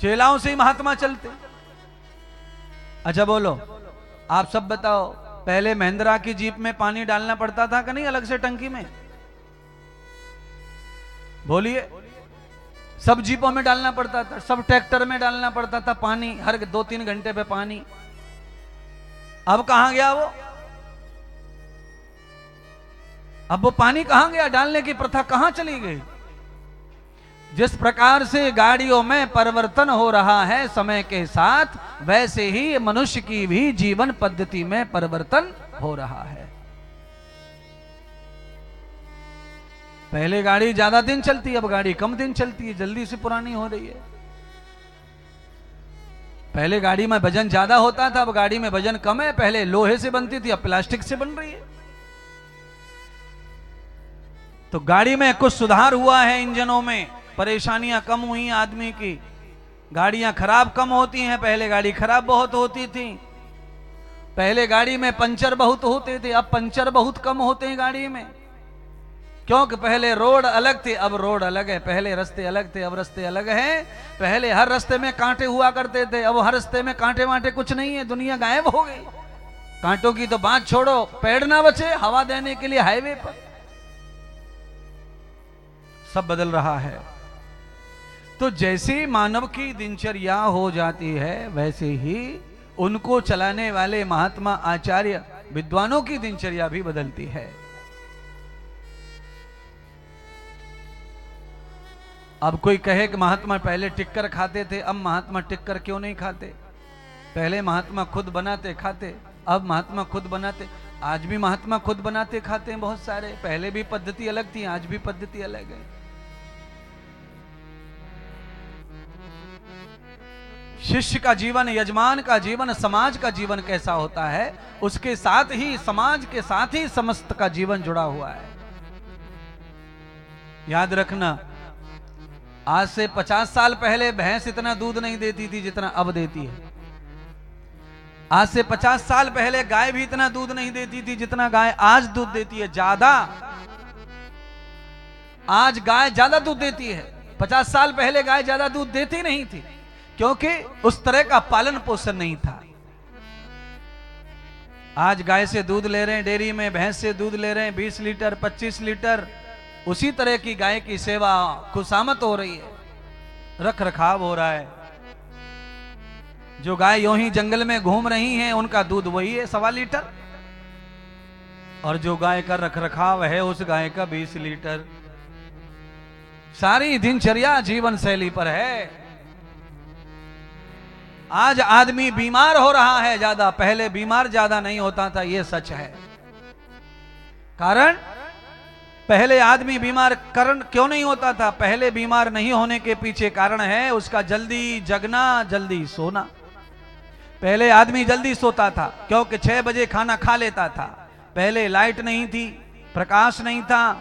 चेलाओं से ही महात्मा चलते। अच्छा बोलो, आप सब बताओ, पहले महिंद्रा की जीप में पानी डालना पड़ता था कि नहीं अलग से टंकी में? बोलिए। सब जीपों में डालना पड़ता था, सब ट्रैक्टर में डालना पड़ता था पानी, हर 2-3 घंटे पे पानी। अब कहां गया वो? अब वो पानी कहां गया? डालने की प्रथा कहां चली गई? जिस प्रकार से गाड़ियों में परिवर्तन हो रहा है समय के साथ, वैसे ही मनुष्य की भी जीवन पद्धति में परिवर्तन हो रहा है। पहले गाड़ी ज्यादा दिन चलती, अब गाड़ी कम दिन चलती है, जल्दी से पुरानी हो रही है। पहले गाड़ी में वजन ज्यादा होता था, अब गाड़ी में वजन कम है। पहले लोहे से बनती थी, अब प्लास्टिक से बन रही है। तो गाड़ी में कुछ सुधार हुआ है, इंजनों में परेशानियां कम हुई आदमी की, गाड़ियां खराब कम होती हैं। पहले गाड़ी खराब बहुत होती थी। पहले गाड़ी में पंचर बहुत होते थे, अब पंचर बहुत कम होते हैं गाड़ी में। क्योंकि पहले रोड अलग थे, अब रोड अलग है। पहले रास्ते अलग थे, अब रास्ते अलग हैं। पहले हर रास्ते में कांटे हुआ करते थे, अब हर रास्ते में कांटे वांटे कुछ नहीं है। दुनिया गायब हो गई। कांटों की तो बात छोड़ो, पेड़ ना बचे हवा देने के लिए हाईवे पर। सब बदल रहा है। तो जैसे मानव की दिनचर्या हो जाती है, वैसे ही उनको चलाने वाले महात्मा आचार्य विद्वानों की दिनचर्या भी बदलती है। अब कोई कहे कि महात्मा पहले टिक्कर खाते थे, अब महात्मा टिक्कर क्यों नहीं खाते? पहले महात्मा खुद बनाते खाते, अब महात्मा खुद बनाते। आज भी महात्मा खुद बनाते खाते हैं बहुत सारे। पहले भी पद्धति अलग थी, आज भी पद्धति अलग है। शिष्य का जीवन, यजमान का जीवन, समाज का जीवन कैसा होता है, उसके साथ ही, समाज के साथ ही समस्त का जीवन जुड़ा हुआ है। याद रखना, आज से 50 साल पहले भैंस इतना दूध नहीं देती थी जितना अब देती है। आज से 50 साल पहले गाय भी इतना दूध नहीं देती थी जितना गाय आज दूध देती है। ज्यादा, आज गाय ज्यादा दूध देती है। 50 साल पहले गाय ज्यादा दूध देती नहीं थी, क्योंकि उस तरह का पालन पोषण नहीं था। आज गाय से दूध ले रहे हैं डेयरी में, भैंस से दूध ले रहे हैं 20 लीटर 25 लीटर। उसी तरह की गाय की सेवा, खुशामत हो रही है, रख रखाव हो रहा है। जो गाय यूं ही जंगल में घूम रही हैं, उनका दूध वही है 1.25 लीटर, और जो गाय का रख रखाव है उस गाय का 20 लीटर। सारी दिनचर्या जीवन शैली पर है। आज आदमी बीमार हो रहा है ज्यादा, पहले बीमार ज्यादा नहीं होता था, यह सच है। कारण, पहले आदमी बीमार कारण क्यों नहीं होता था? पहले बीमार नहीं होने के पीछे कारण है उसका जल्दी जगना, जल्दी सोना। पहले आदमी जल्दी सोता था क्योंकि 6 बजे खाना खा लेता था। पहले लाइट नहीं थी, प्रकाश नहीं था,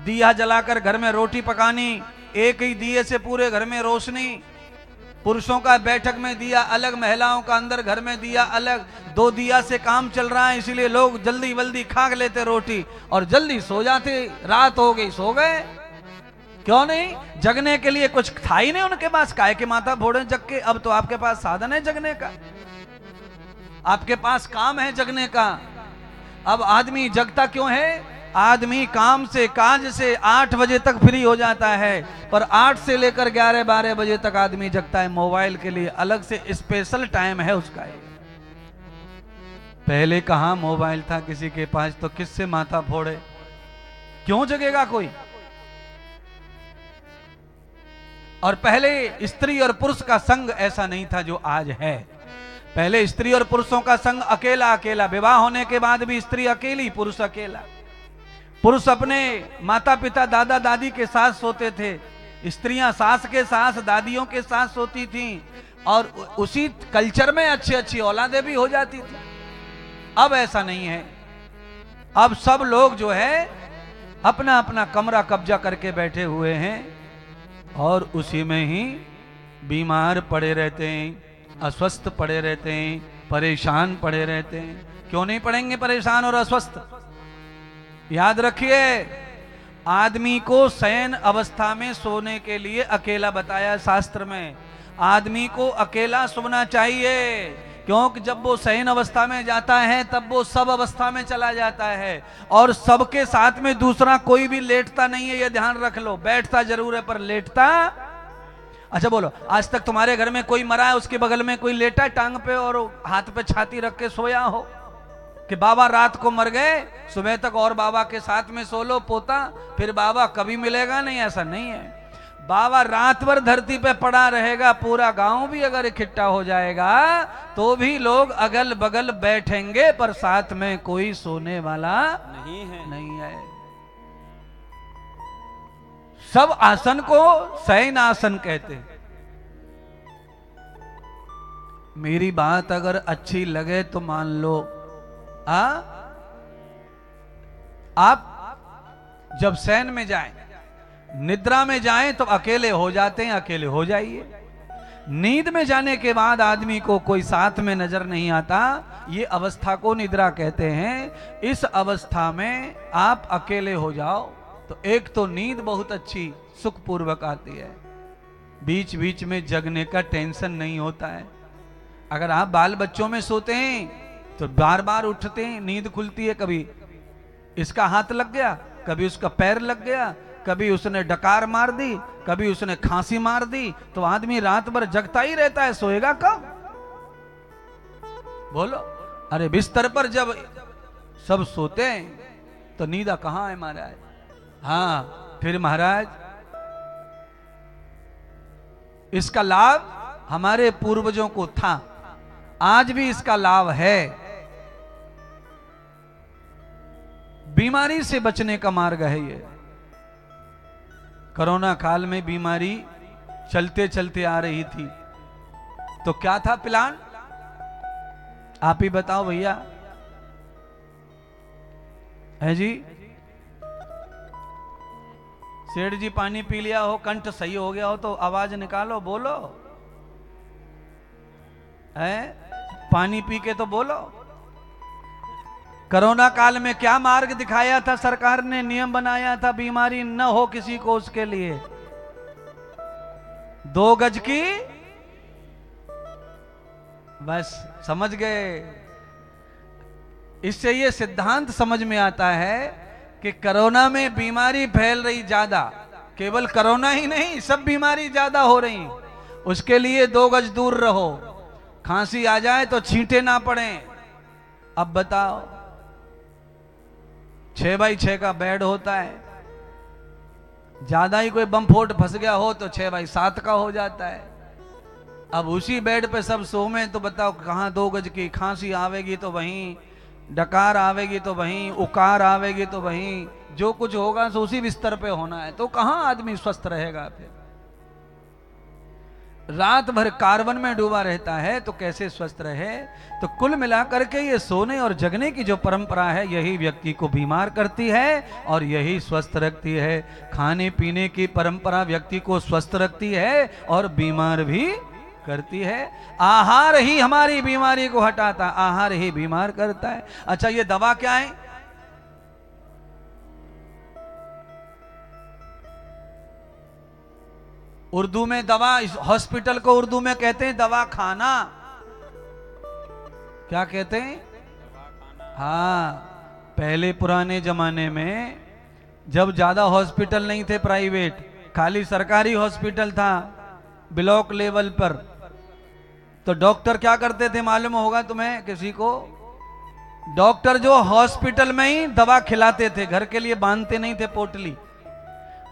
दिया जलाकर घर में रोटी पकानी, एक ही दिए से पूरे घर में रोशनी। पुरुषों का बैठक में दिया अलग, महिलाओं का अंदर घर में दिया अलग। 2 दिया से काम चल रहा है, इसलिए लोग जल्दी जल्दी खा लेते रोटी और जल्दी सो जाते। रात हो गई, सो गए। क्यों नहीं? जगने के लिए कुछ था ही नहीं उनके पास। काय के माथा फोड़े जग के? अब तो आपके पास साधन है जगने का, आपके पास काम है जगने का। अब आदमी जगता क्यों है? आदमी काम से, काज से 8 बजे तक फ्री हो जाता है, पर 8 से लेकर 11-12 बजे तक आदमी जगता है। मोबाइल के लिए अलग से स्पेशल टाइम है उसका। पहले कहां मोबाइल था किसी के पास, तो किससे माथा फोड़े? क्यों जगेगा कोई? और पहले स्त्री और पुरुष का संग ऐसा नहीं था जो आज है। पहले स्त्री और पुरुषों का संग अकेला अकेला, विवाह होने के बाद भी स्त्री अकेली, पुरुष अकेला। पुरुष अपने माता पिता, दादा दादी के साथ सोते थे, स्त्रियां सास के साथ, दादियों के साथ सोती थीं, और उसी कल्चर में अच्छी अच्छी औलादें भी हो जाती थी। अब ऐसा नहीं है। अब सब लोग जो है अपना अपना कमरा कब्जा करके बैठे हुए हैं और उसी में ही बीमार पड़े रहते हैं, अस्वस्थ पड़े रहते हैं, परेशान पड़े रहते हैं। क्यों नहीं पड़ेंगे परेशान और अस्वस्थ? याद रखिए, आदमी को शयन अवस्था में सोने के लिए अकेला बताया शास्त्र में। आदमी को अकेला सोना चाहिए, क्योंकि जब वो शयन अवस्था में जाता है तब वो सब अवस्था में चला जाता है, और सबके साथ में दूसरा कोई भी लेटता नहीं है, ये ध्यान रख लो। बैठता जरूर है पर लेटता। अच्छा बोलो, आज तक तुम्हारे घर में कोई मरा है, उसके बगल में कोई लेटा है टांग पे और हाथ पे छाती रख के सोया हो कि बाबा रात को मर गए, सुबह तक और बाबा के साथ में सो लो पोता, फिर बाबा कभी मिलेगा नहीं? ऐसा नहीं है। बाबा रात भर धरती पे पड़ा रहेगा, पूरा गांव भी अगर इकट्ठा हो जाएगा तो भी लोग अगल बगल बैठेंगे, पर साथ में कोई सोने वाला नहीं है। सब आसन को शयन आसन कहते हैं। मेरी बात अगर अच्छी लगे तो मान लो, आप जब शयन में जाएं, निद्रा में जाएं तो अकेले हो जाते हैं, अकेले हो जाइए। नींद में जाने के बाद आदमी को कोई साथ में नजर नहीं आता, ये अवस्था को निद्रा कहते हैं। इस अवस्था में आप अकेले हो जाओ तो एक तो नींद बहुत अच्छी सुखपूर्वक आती है, बीच बीच में जगने का टेंशन नहीं होता है। अगर आप बाल बच्चों में सोते हैं तो बार बार उठते हैं, नींद खुलती है, कभी इसका हाथ लग गया, कभी उसका पैर लग गया, कभी उसने डकार मार दी, कभी उसने खांसी मार दी, तो आदमी रात भर जगता ही रहता है, सोएगा कब? बोलो। अरे बिस्तर पर जब सब सोते हैं तो नींद कहां है महाराज? हाँ, फिर महाराज इसका लाभ हमारे पूर्वजों को था, आज भी इसका लाभ है। बीमारी से बचने का मार्ग है ये। कोरोना काल में बीमारी चलते चलते आ रही थी, तो क्या था प्लान? आप ही बताओ भैया। है जी? सेठ जी पानी पी लिया हो, कंठ सही हो गया हो तो आवाज निकालो, बोलो। है? पानी पी के तो बोलो। कोरोना काल में क्या मार्ग दिखाया था सरकार ने? नियम बनाया था बीमारी न हो किसी को, उसके लिए 2 गज की, बस समझ गए। इससे ये सिद्धांत समझ में आता है कि कोरोना में बीमारी फैल रही ज्यादा, केवल कोरोना ही नहीं सब बीमारी ज्यादा हो रही, उसके लिए 2 गज दूर रहो। खांसी आ जाए तो छींटे ना पड़े। अब बताओ, 6x6 का बेड होता है, ज्यादा ही कोई बम फोट फंस गया हो तो 6x7 का हो जाता है। अब उसी बेड पे सब सोमे तो बताओ कहां 2 गज की? खांसी आवेगी तो वहीं, डकार आवेगी तो वहीं, उकार आवेगी तो वहीं, जो कुछ होगा तो उसी बिस्तर पे होना है, तो कहां आदमी स्वस्थ रहेगा? फिर रात भर कार्बन में डूबा रहता है तो कैसे स्वस्थ रहे? तो कुल मिलाकर के ये सोने और जगने की जो परंपरा है, यही व्यक्ति को बीमार करती है और यही स्वस्थ रखती है। खाने पीने की परंपरा व्यक्ति को स्वस्थ रखती है और बीमार भी करती है। आहार ही हमारी बीमारी को हटाता, आहार ही बीमार करता है। अच्छा, ये दवा क्या है? उर्दू में दवा, हॉस्पिटल को उर्दू में कहते हैं दवा खाना। क्या कहते हैं? हाँ, पहले पुराने जमाने में जब ज्यादा हॉस्पिटल नहीं थे प्राइवेट, खाली सरकारी हॉस्पिटल था ब्लॉक लेवल पर, तो डॉक्टर क्या करते थे मालूम होगा तुम्हें किसी को? डॉक्टर जो हॉस्पिटल में ही दवा खिलाते थे, घर के लिए बांधते नहीं थे पोटली।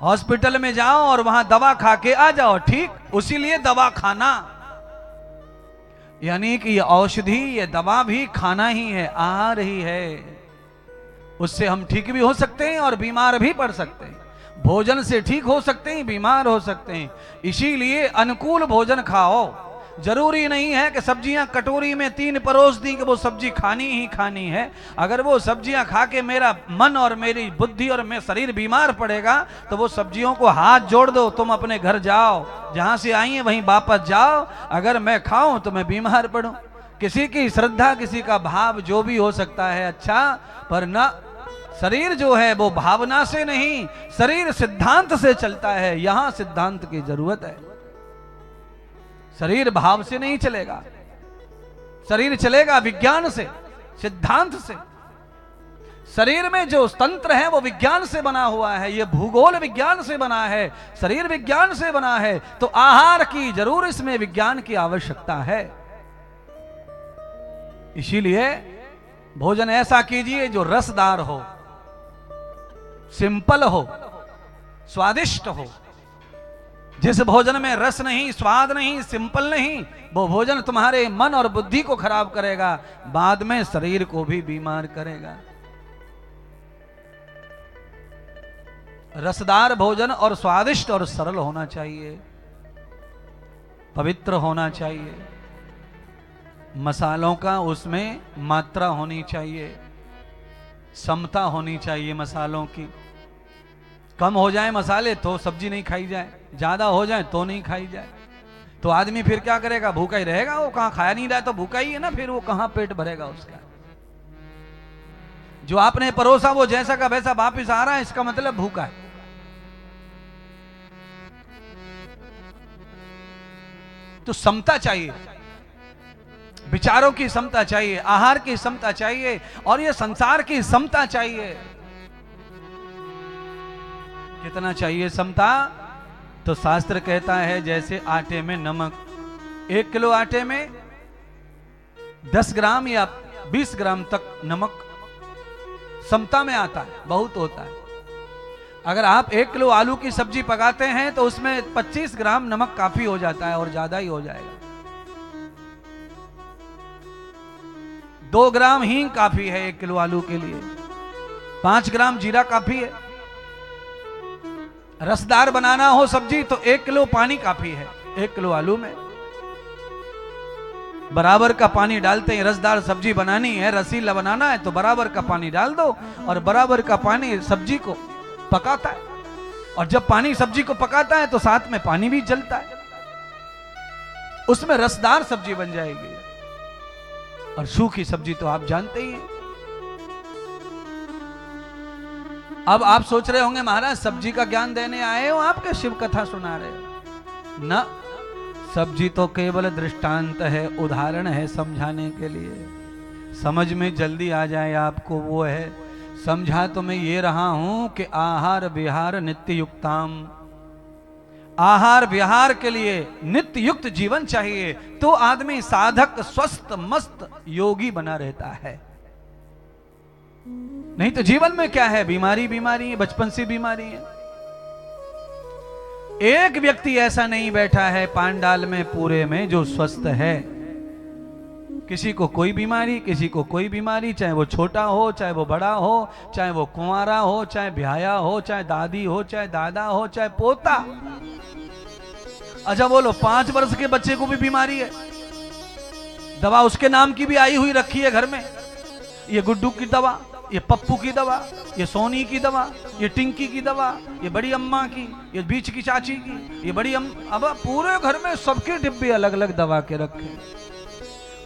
हॉस्पिटल में जाओ और वहां दवा खा के आ जाओ, ठीक? उसी लिए दवा खाना, यानी कि ये औषधि, ये दवा भी खाना ही है, आहार ही है। उससे हम ठीक भी हो सकते हैं और बीमार भी पड़ सकते हैं। भोजन से ठीक हो सकते हैं, बीमार हो सकते हैं। इसीलिए अनुकूल भोजन खाओ। जरूरी नहीं है कि सब्जियां कटोरी में 3 परोस दी कि वो सब्जी खानी ही खानी है। अगर वो सब्जियां खा के मेरा मन और मेरी बुद्धि और मेरा शरीर बीमार पड़ेगा तो वो सब्जियों को हाथ जोड़ दो, तुम अपने घर जाओ, जहां से आई है वहीं वापस जाओ। अगर मैं खाऊं तो मैं बीमार पड़ूं। किसी की श्रद्धा, किसी का भाव जो भी हो सकता है अच्छा, पर ना शरीर जो है वो भावना से नहीं, शरीर सिद्धांत से चलता है। यहां सिद्धांत की जरूरत है। शरीर भाव से नहीं चलेगा, शरीर चलेगा विज्ञान से, सिद्धांत से। शरीर में जो तंत्र है वो विज्ञान से बना हुआ है, ये भूगोल विज्ञान से बना है, शरीर विज्ञान से बना है, तो आहार की जरूर इसमें विज्ञान की आवश्यकता है। इसीलिए भोजन ऐसा कीजिए जो रसदार हो, सिंपल हो, स्वादिष्ट हो। जिस भोजन में रस नहीं, स्वाद नहीं, सिंपल नहीं, वो भोजन तुम्हारे मन और बुद्धि को खराब करेगा, बाद में शरीर को भी बीमार करेगा। रसदार भोजन और स्वादिष्ट और सरल होना चाहिए, पवित्र होना चाहिए। मसालों का उसमें मात्रा होनी चाहिए, समता होनी चाहिए मसालों की। कम हो जाए मसाले तो सब्जी नहीं खाई जाए, ज्यादा हो जाए तो नहीं खाई जाए। तो आदमी फिर क्या करेगा? भूखा ही रहेगा। वो कहां खाया नहीं रहा तो भूखा ही है ना, फिर वो कहां पेट भरेगा उसका। जो आपने परोसा वो जैसा का वैसा वापिस आ रहा है, इसका मतलब भूखा है। तो समता चाहिए, विचारों की समता चाहिए, आहार की समता चाहिए, और ये संसार की समता चाहिए कितना चाहिए समता? तो शास्त्र कहता है जैसे आटे में नमक, 1 किलो आटे में 10 ग्राम या 20 ग्राम तक नमक समता में आता है, बहुत होता है। अगर आप 1 किलो आलू की सब्जी पकाते हैं तो उसमें 25 ग्राम नमक काफी हो जाता है और ज्यादा ही हो जाएगा। 2 ग्राम हींग काफी है 1 किलो आलू के लिए, 5 ग्राम जीरा काफी है। रसदार बनाना हो सब्जी तो 1 किलो पानी काफी है। 1 किलो आलू में बराबर का पानी डालते हैं। रसदार सब्जी बनानी है, रसीला बनाना है तो बराबर का पानी डाल दो, और बराबर का पानी सब्जी को पकाता है। और जब पानी सब्जी को पकाता है तो साथ में पानी भी जलता है, उसमें रसदार सब्जी बन जाएगी। और सूखी सब्जी तो आप जानते ही हैं। अब आप सोच रहे होंगे महाराज सब्जी का ज्ञान देने आए हो आपके शिव कथा सुना रहे हो ना? सब्जी तो केवल दृष्टांत है, उदाहरण है समझाने के लिए, समझ में जल्दी आ जाए आपको वो है। समझा तो मैं ये रहा हूं कि आहार विहार नित्य युक्ताम, आहार विहार के लिए नित्य युक्त जीवन चाहिए तो आदमी साधक स्वस्थ मस्त योगी बना रहता है। नहीं तो जीवन में क्या है? बीमारी बीमारी है, बचपन से बीमारी है। एक व्यक्ति ऐसा नहीं बैठा है पांडाल में पूरे में जो स्वस्थ है। किसी को कोई बीमारी, किसी को कोई बीमारी, चाहे वो छोटा हो, चाहे वो बड़ा हो, चाहे वो कुंवारा हो, चाहे ब्याया हो, चाहे दादी हो, चाहे दादा हो, चाहे पोता। अच्छा बोलो, 5 वर्ष के बच्चे को भी बीमारी है, दवा उसके नाम की भी आई हुई रखी है घर में। ये गुड्डू की दवा, ये पप्पू की दवा, ये सोनी की दवा, ये टिंकी की दवा, ये बड़ी अम्मा की, ये बीच की चाची की, ये बड़ी अब पूरे घर में सबके डिब्बे अलग अलग दवा के रखे।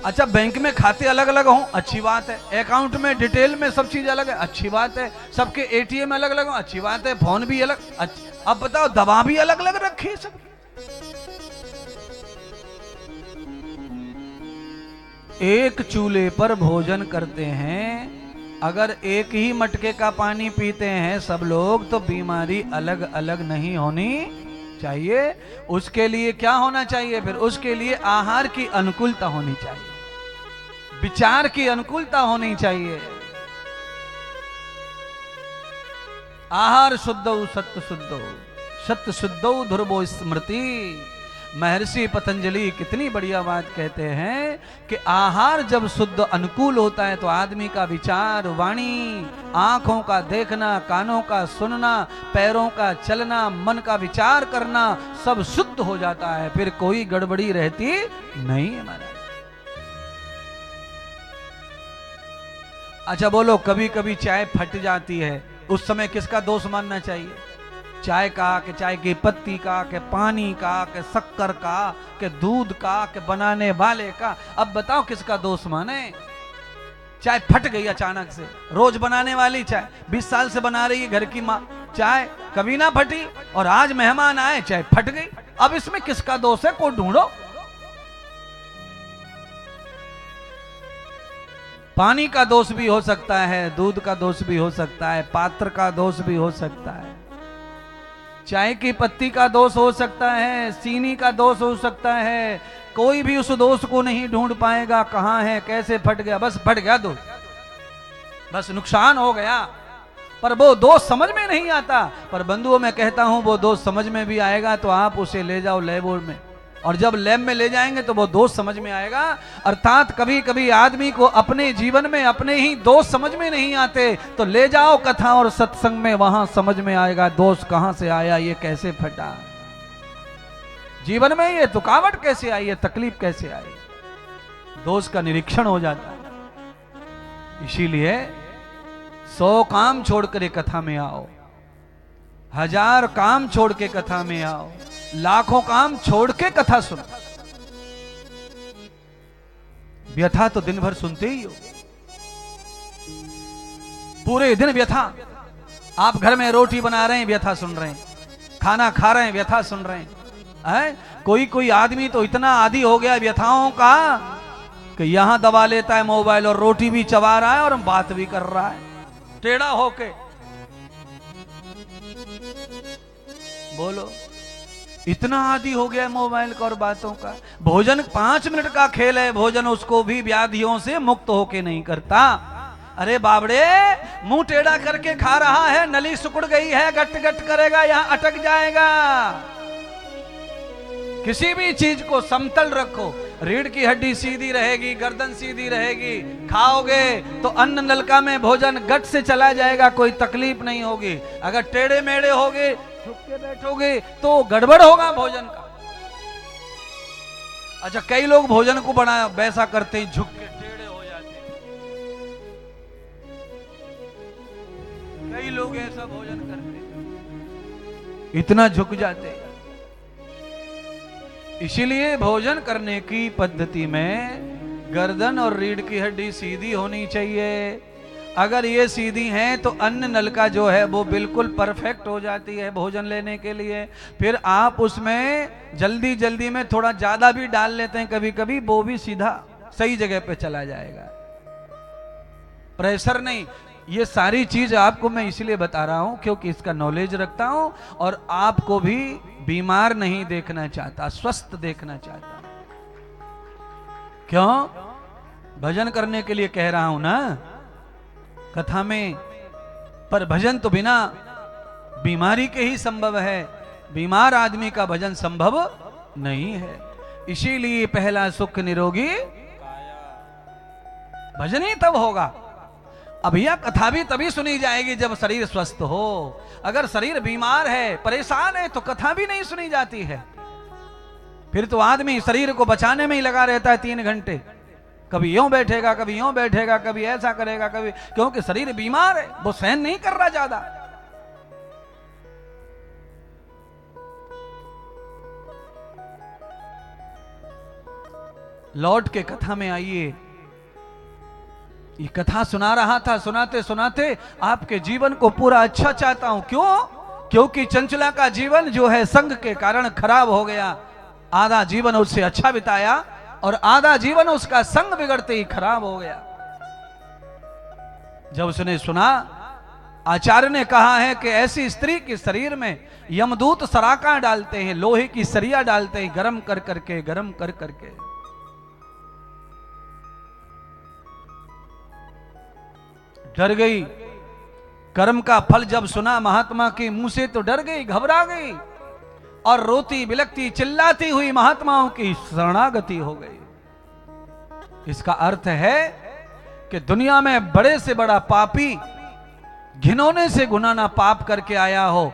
अच्छा अब में खाते अलग अलग हों, अच्छी बात है। अकाउंट में डिटेल में सब चीज अलग है, अच्छी बात है। सबके एटीएम अलग अलग हो, अच्छी बात है। फोन भी अलग, अब बताओ दवा भी अलग अलग रखी है सब। एक चूल्हे पर भोजन करते हैं, अगर एक ही मटके का पानी पीते हैं सब लोग तो बीमारी अलग अलग नहीं होनी चाहिए। उसके लिए क्या होना चाहिए? फिर उसके लिए आहार की अनुकूलता होनी चाहिए, विचार की अनुकूलता होनी चाहिए। आहार शुद्धौ सत्य शुद्धौ, सत्य शुद्धौ ध्रुवो स्मृति। महर्षि पतंजलि कितनी बढ़िया बात कहते हैं कि आहार जब शुद्ध अनुकूल होता है तो आदमी का विचार, वाणी, आंखों का देखना, कानों का सुनना, पैरों का चलना, मन का विचार करना सब शुद्ध हो जाता है। फिर कोई गड़बड़ी रहती नहीं है महाराज। अच्छा बोलो, कभी कभी चाय फट जाती है, उस समय किसका दोष मानना चाहिए? चाय का, कि चाय की पत्ती का, कि पानी का, कि शक्कर का, कि दूध का, कि बनाने वाले का? अब बताओ किसका दोष माने? चाय फट गई अचानक से, रोज बनाने वाली चाय 20 साल से बना रही है घर की माँ, चाय कभी ना फटी, और आज मेहमान आए चाय फट गई। अब इसमें किसका दोष है? कोई ढूंढो। पानी का दोष भी हो सकता है, दूध का दोष भी हो सकता है, पात्र का दोष भी हो सकता है, चाय की पत्ती का दोष हो सकता है, चीनी का दोष हो सकता है। कोई भी उस दोष को नहीं ढूंढ पाएगा कहां है, कैसे फट गया। बस फट गया दूध, बस नुकसान हो गया, पर वो दोष समझ में नहीं आता। पर बंधुओं मैं कहता हूं वो दोष समझ में भी आएगा तो आप उसे ले जाओ लैब में, और जब लैब में ले जाएंगे तो वो दोष समझ में आएगा। अर्थात कभी कभी आदमी को अपने जीवन में अपने ही दोष समझ में नहीं आते तो ले जाओ कथा और सत्संग में, वहां समझ में आएगा दोष कहां से आया, ये कैसे फटा, जीवन में ये रुकावट कैसे आई, ये तकलीफ कैसे आई, दोष का निरीक्षण हो जाता है। इसीलिए 100 काम छोड़कर कथा में आओ, 1000 काम छोड़ के कथा में आओ, लाखों काम छोड़ के कथा सुनो। व्यथा तो दिन भर सुनते ही हो, पूरे दिन व्यथा। आप घर में रोटी बना रहे हैं, व्यथा सुन रहे हैं, खाना खा रहे हैं, व्यथा सुन रहे हैं। कोई आदमी तो इतना आदी हो गया व्यथाओं का कि यहां दबा लेता है मोबाइल और रोटी भी चबा रहा है और बात भी कर रहा है टेढ़ा होके। बोलो, इतना आदी हो गया है मोबाइल का और बातों का। भोजन 5 मिनट का खेल है, भोजन उसको भी व्याधियों से मुक्त होके नहीं करता। अरे बाबड़े, मुंह टेढ़ा करके खा रहा है, नली सिकुड़ गई है, गट गट करेगा, यहां अटक जाएगा। किसी भी चीज को समतल रखो, रीढ़ की हड्डी सीधी रहेगी, गर्दन सीधी रहेगी, खाओगे तो अन्न नलिका में भोजन गट से चला जाएगा, कोई तकलीफ नहीं होगी। अगर टेढ़े मेढ़े होगे, झुक के बैठोगे तो गड़बड़ होगा भोजन का। अच्छा, कई लोग भोजन को बड़ा वैसा करते हैं, झुक के टेढ़े हो जाते हैं। कई लोग ऐसा भोजन करते हैं, इतना झुक जाते हैं। इसीलिए भोजन करने की पद्धति में गर्दन और रीढ़ की हड्डी सीधी होनी चाहिए। अगर ये सीधी हैं तो अन्न नलिका जो है वो बिल्कुल परफेक्ट हो जाती है भोजन लेने के लिए। फिर आप उसमें जल्दी जल्दी में थोड़ा ज्यादा भी डाल लेते हैं कभी कभी, वो भी सीधा सही जगह पे चला जाएगा, प्रेशर नहीं। ये सारी चीज आपको मैं इसलिए बता रहा हूं क्योंकि इसका नॉलेज रखता हूं और आपको भी बीमार नहीं देखना चाहता, स्वस्थ देखना चाहता। क्यों? भजन करने के लिए कह रहा हूं ना कथा में, पर भजन तो बिना बीमारी के ही संभव है, बीमार आदमी का भजन संभव नहीं है। इसीलिए पहला सुख निरोगी भजन ही तब होगा। अब यह कथा भी तभी सुनी जाएगी जब शरीर स्वस्थ हो। अगर शरीर बीमार है, परेशान है, तो कथा भी नहीं सुनी जाती है। फिर तो आदमी शरीर को बचाने में ही लगा रहता है 3 घंटे, कभी यूं बैठेगा, कभी यूं बैठेगा, कभी ऐसा करेगा, कभी, क्योंकि शरीर बीमार है, वो सहन नहीं कर रहा ज्यादा। लौट के कथा में आइए। ये कथा सुना रहा था, सुनाते सुनाते आपके जीवन को पूरा अच्छा चाहता हूं। क्यों? क्योंकि चंचला का जीवन जो है संग के कारण खराब हो गया। आधा जीवन उससे अच्छा बिताया और आधा जीवन उसका संग बिगड़ते ही खराब हो गया। जब उसने सुना, आचार्य ने कहा है कि ऐसी स्त्री के शरीर में यमदूत सराका डालते हैं, लोहे की सरिया डालते हैं, गरम कर करके, गरम कर करके। डर गई, कर्म का फल जब सुना महात्मा के मुंह से तो डर गई, घबरा गई और रोती बिलखती चिल्लाती हुई महात्माओं की शरणागति हो गई। इसका अर्थ है कि दुनिया में बड़े से बड़ा पापी घिनौने से गुनाना पाप करके आया हो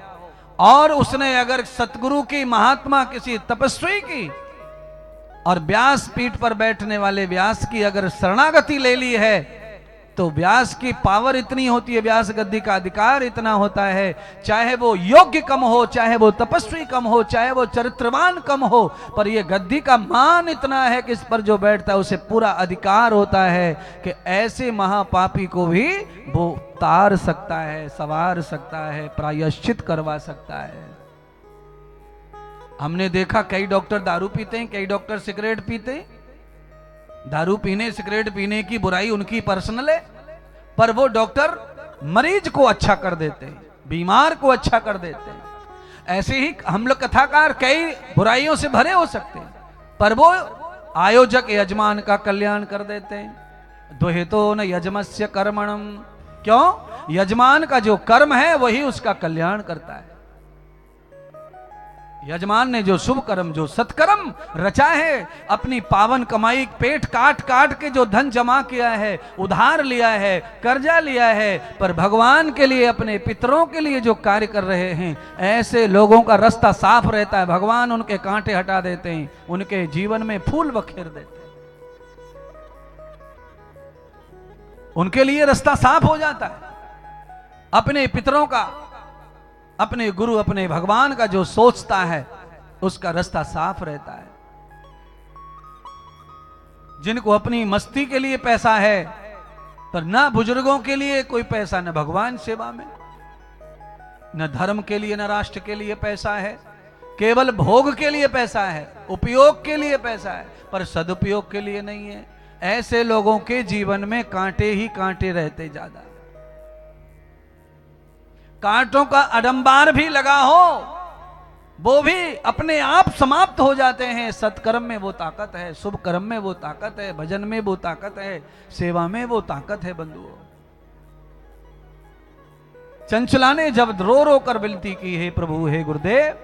और उसने अगर सतगुरु की, महात्मा किसी तपस्वी की और व्यास पीठ पर बैठने वाले व्यास की अगर शरणागति ले ली है, तो व्यास की पावर इतनी होती है, व्यास गद्दी का अधिकार इतना होता है, चाहे वो योग्य कम हो, चाहे वो तपस्वी कम हो, चाहे वो चरित्रवान कम हो, पर ये गद्दी का मान इतना है कि इस पर जो बैठता है उसे पूरा अधिकार होता है कि ऐसे महापापी को भी वो तार सकता है, सवार सकता है, प्रायश्चित करवा सकता है। हमने देखा कई डॉक्टर दारू पीते हैं, कई डॉक्टर सिगरेट पीते हैं। दारू पीने, सिगरेट पीने की बुराई उनकी पर्सनल है, पर वो डॉक्टर मरीज को अच्छा कर देते हैं, बीमार को अच्छा कर देते हैं। ऐसे ही हम लोग कथाकार कई बुराइयों से भरे हो सकते हैं, पर वो आयोजक यजमान का कल्याण कर देते हैं। दुहितो न यजमस्य कर्मणम, क्यों? यजमान का जो कर्म है वही उसका कल्याण करता है। यजमान ने जो शुभ कर्म, जो सत्कर्म रचा है, अपनी पावन कमाई पेट काट काट के जो धन जमा किया है, उधार लिया है, कर्जा लिया है, पर भगवान के लिए, अपने पितरों के लिए जो कार्य कर रहे हैं, ऐसे लोगों का रास्ता साफ रहता है। भगवान उनके कांटे हटा देते हैं, उनके जीवन में फूल बखेर देते हैं, उनके लिए रास्ता साफ हो जाता है। अपने पितरों का, अपने गुरु, अपने भगवान का जो सोचता है उसका रास्ता साफ रहता है। जिनको अपनी मस्ती के लिए पैसा है, पर ना बुजुर्गों के लिए कोई पैसा, न भगवान सेवा में, न धर्म के लिए, न राष्ट्र के लिए पैसा है, केवल भोग के लिए पैसा है, उपयोग के लिए पैसा है, पर सदुपयोग के लिए नहीं है। ऐसे लोगों के जीवन में कांटे ही कांटे रहते ज्यादा। कांटों का अडंबार भी लगा हो वो भी अपने आप समाप्त हो जाते हैं। सत्कर्म में वो ताकत है, शुभ कर्म में वो ताकत है, भजन में वो ताकत है, सेवा में वो ताकत है। बंधुओं, चंचला ने जब रो रो कर विनती की, हे प्रभु, हे गुरुदेव,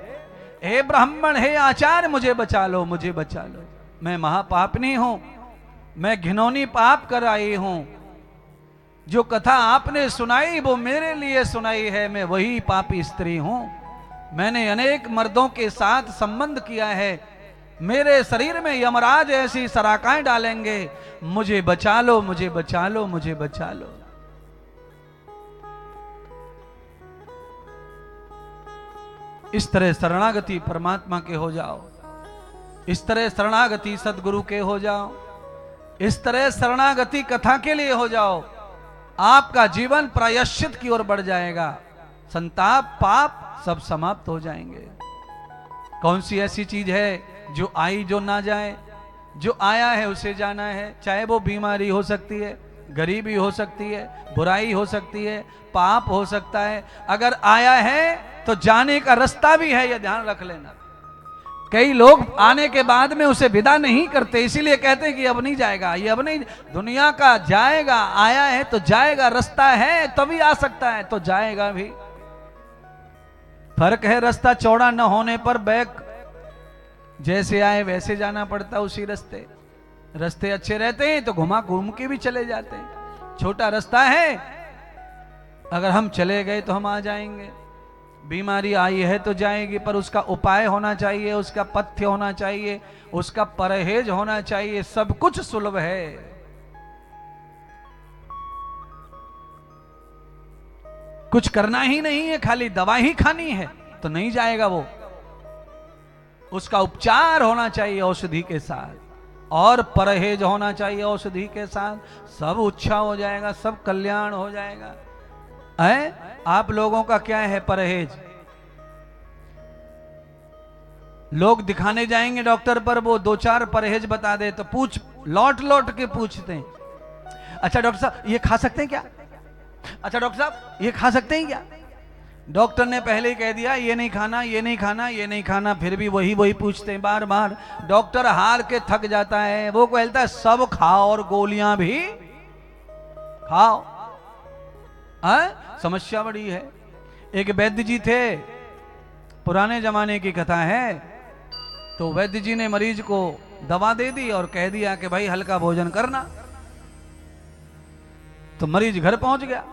हे ब्राह्मण, हे आचार्य, मुझे बचा लो, मुझे बचा लो, मैं महापापनी हूं, मैं घिनौनी पाप कर आई हूं, जो कथा आपने सुनाई वो मेरे लिए सुनाई है, मैं वही पापी स्त्री हूं, मैंने अनेक मर्दों के साथ संबंध किया है, मेरे शरीर में यमराज ऐसी सराकाएं डालेंगे, मुझे बचा लो, मुझे बचा लो, मुझे बचा लो। इस तरह शरणागति परमात्मा के हो जाओ, इस तरह शरणागति सदगुरु के हो जाओ, इस तरह शरणागति कथा के लिए हो जाओ, आपका जीवन प्रायश्चित की ओर बढ़ जाएगा, संताप पाप सब समाप्त हो जाएंगे। कौन सी ऐसी चीज है जो आई जो ना जाए? जो आया है उसे जाना है, चाहे वो बीमारी हो सकती है, गरीबी हो सकती है, बुराई हो सकती है, पाप हो सकता है। अगर आया है तो जाने का रास्ता भी है, यह ध्यान रख लेना। कई लोग आने के बाद में उसे विदा नहीं करते, इसीलिए कहते हैं कि अब नहीं जाएगा, ये अब नहीं। दुनिया का जाएगा, आया है तो जाएगा, रास्ता है तभी आ सकता है तो जाएगा भी। फर्क है रास्ता चौड़ा न होने पर बैक जैसे आए वैसे जाना पड़ता, उसी रास्ते। रास्ते अच्छे रहते हैं तो घुमा घूम के भी चले जाते हैं। छोटा रास्ता है, अगर हम चले गए तो हम आ जाएंगे। बीमारी आई है तो जाएगी, पर उसका उपाय होना चाहिए, उसका पथ्य होना चाहिए, उसका परहेज होना चाहिए। सब कुछ सुलभ है। कुछ करना ही नहीं है, खाली दवा ही खानी है तो नहीं जाएगा वो। उसका उपचार होना चाहिए औषधि के साथ, और परहेज होना चाहिए औषधि के साथ। सब अच्छा हो जाएगा, सब कल्याण हो जाएगा। है आप लोगों का क्या है परहेज? लोग दिखाने जाएंगे डॉक्टर पर, वो दो चार परहेज बता दे तो पूछ लौट लौट के पूछते हैं, अच्छा डॉक्टर साहब ये खा सकते हैं क्या? अच्छा डॉक्टर साहब ये खा सकते हैं क्या? डॉक्टर ने पहले ही कह दिया ये नहीं खाना, ये नहीं खाना, ये नहीं खाना, फिर भी वही वही पूछते हैं बार बार। डॉक्टर हार के थक जाता है, वो कहता है सब खाओ और गोलियां भी खाओ। समस्या बड़ी है। एक वैद्य जी थे, पुराने जमाने की कथा है। तो वैद्य जी ने मरीज को दवा दे दी और कह दिया कि भाई हल्का भोजन करना। तो मरीज घर पहुंच गया।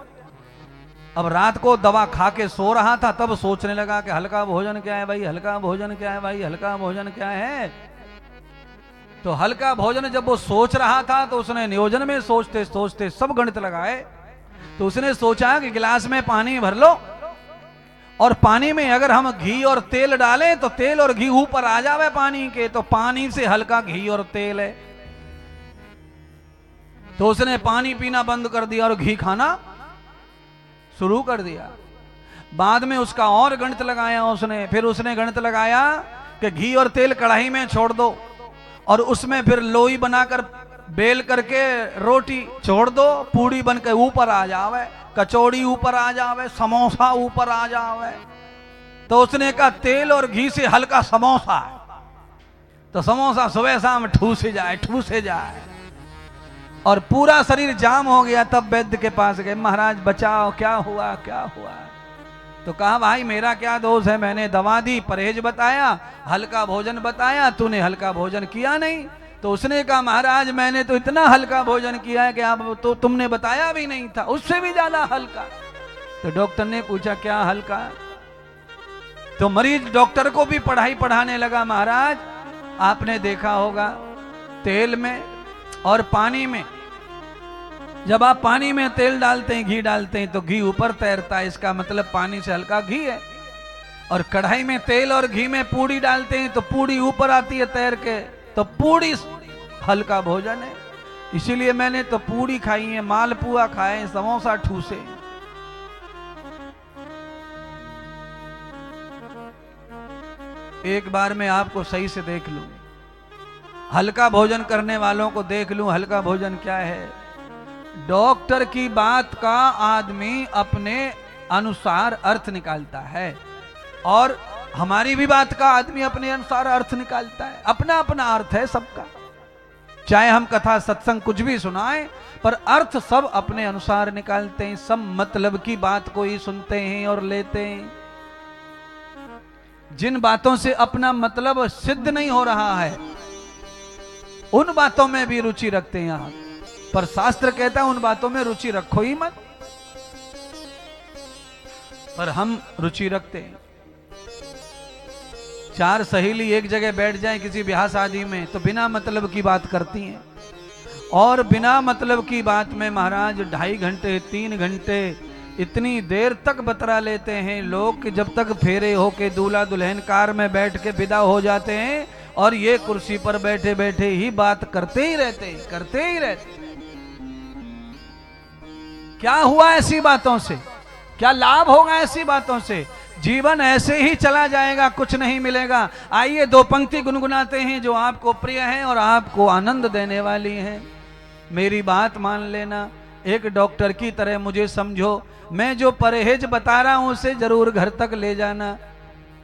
अब रात को दवा खा के सो रहा था, तब सोचने लगा कि हल्का भोजन क्या है भाई, हल्का भोजन क्या है भाई, हल्का भोजन क्या है। तो हल्का भोजन जब वो सोच रहा था तो उसने नियोजन में सोचते सोचते सब गणित लगाए। तो उसने सोचा कि गिलास में पानी भर लो, और पानी में अगर हम घी और तेल डालें तो तेल और घी ऊपर आ जावे पानी के, तो पानी से हल्का घी और तेल है। तो उसने पानी पीना बंद कर दिया और घी खाना शुरू कर दिया। बाद में उसका और गणित लगाया उसने। फिर उसने गणित लगाया कि घी और तेल कढ़ाई में छोड़ दो, और उसमें फिर लोई बनाकर बेल करके रोटी छोड़ दो, पूड़ी बन के ऊपर आ जावे, कचौड़ी ऊपर आ जावे, समोसा ऊपर आ जावे। तो उसने कहा तेल और घी से हल्का समोसा, तो समोसा सुबह शाम ठूसे जाए, ठूसे जाए, और पूरा शरीर जाम हो गया। तब वैद्य के पास गए, महाराज बचाओ, क्या हुआ क्या हुआ? तो कहा भाई मेरा क्या दोष है, मैंने दवा दी, परहेज बताया, हल्का भोजन बताया, तूने हल्का भोजन किया नहीं। तो उसने कहा महाराज मैंने तो इतना हल्का भोजन किया है कि आप तो तुमने बताया भी नहीं था, उससे भी ज्यादा हल्का। तो डॉक्टर ने पूछा क्या हल्का? तो मरीज डॉक्टर को भी पढ़ाई पढ़ाने लगा, महाराज आपने देखा होगा तेल में और पानी में, जब आप पानी में तेल डालते हैं, घी डालते हैं, तो घी ऊपर तैरता है, इसका मतलब पानी से हल्का घी है। और कढ़ाई में तेल और घी में पूड़ी डालते हैं तो पूड़ी ऊपर आती है तैर के, तो पूड़ी हल्का भोजन है। इसीलिए मैंने तो पूड़ी खाई है, मालपुआ खाए, समोसा ठूसे। एक बार मैं आपको सही से देख लूं, हल्का भोजन करने वालों को देख लूं, हल्का भोजन क्या है। डॉक्टर की बात का आदमी अपने अनुसार अर्थ निकालता है, और हमारी भी बात का आदमी अपने अनुसार अर्थ निकालता है, अपना अपना अर्थ है सबका। चाहे हम कथा सत्संग कुछ भी सुनाएं, पर अर्थ सब अपने अनुसार निकालते हैं। सब मतलब की बात को ही सुनते हैं और लेते हैं। जिन बातों से अपना मतलब सिद्ध नहीं हो रहा है, उन बातों में भी रुचि रखते हैं आप। पर शास्त्र कहता है उन बातों में रुचि रखो ही मत, पर हम रुचि रखते हैं। चार सहेली एक जगह बैठ जाएं किसी ब्याह शादी में, तो बिना मतलब की बात करती हैं। और बिना मतलब की बात में महाराज 2.5 घंटे 3 घंटे इतनी देर तक बतरा लेते हैं लोग कि जब तक फेरे हो के दूल्हा दुल्हन कार में बैठ के विदा हो जाते हैं, और ये कुर्सी पर बैठे बैठे ही बात करते ही रहते, करते ही रहते। क्या हुआ ऐसी बातों से? क्या लाभ होगा ऐसी बातों से? जीवन ऐसे ही चला जाएगा, कुछ नहीं मिलेगा। आइए 2 पंक्ति गुनगुनाते हैं जो आपको प्रिय है और आपको आनंद देने वाली है। मेरी बात मान लेना, एक डॉक्टर की तरह मुझे समझो। मैं जो परहेज बता रहा हूं उसे जरूर घर तक ले जाना।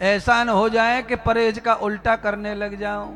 ऐसा न हो जाए कि परहेज का उल्टा करने लग जाऊं।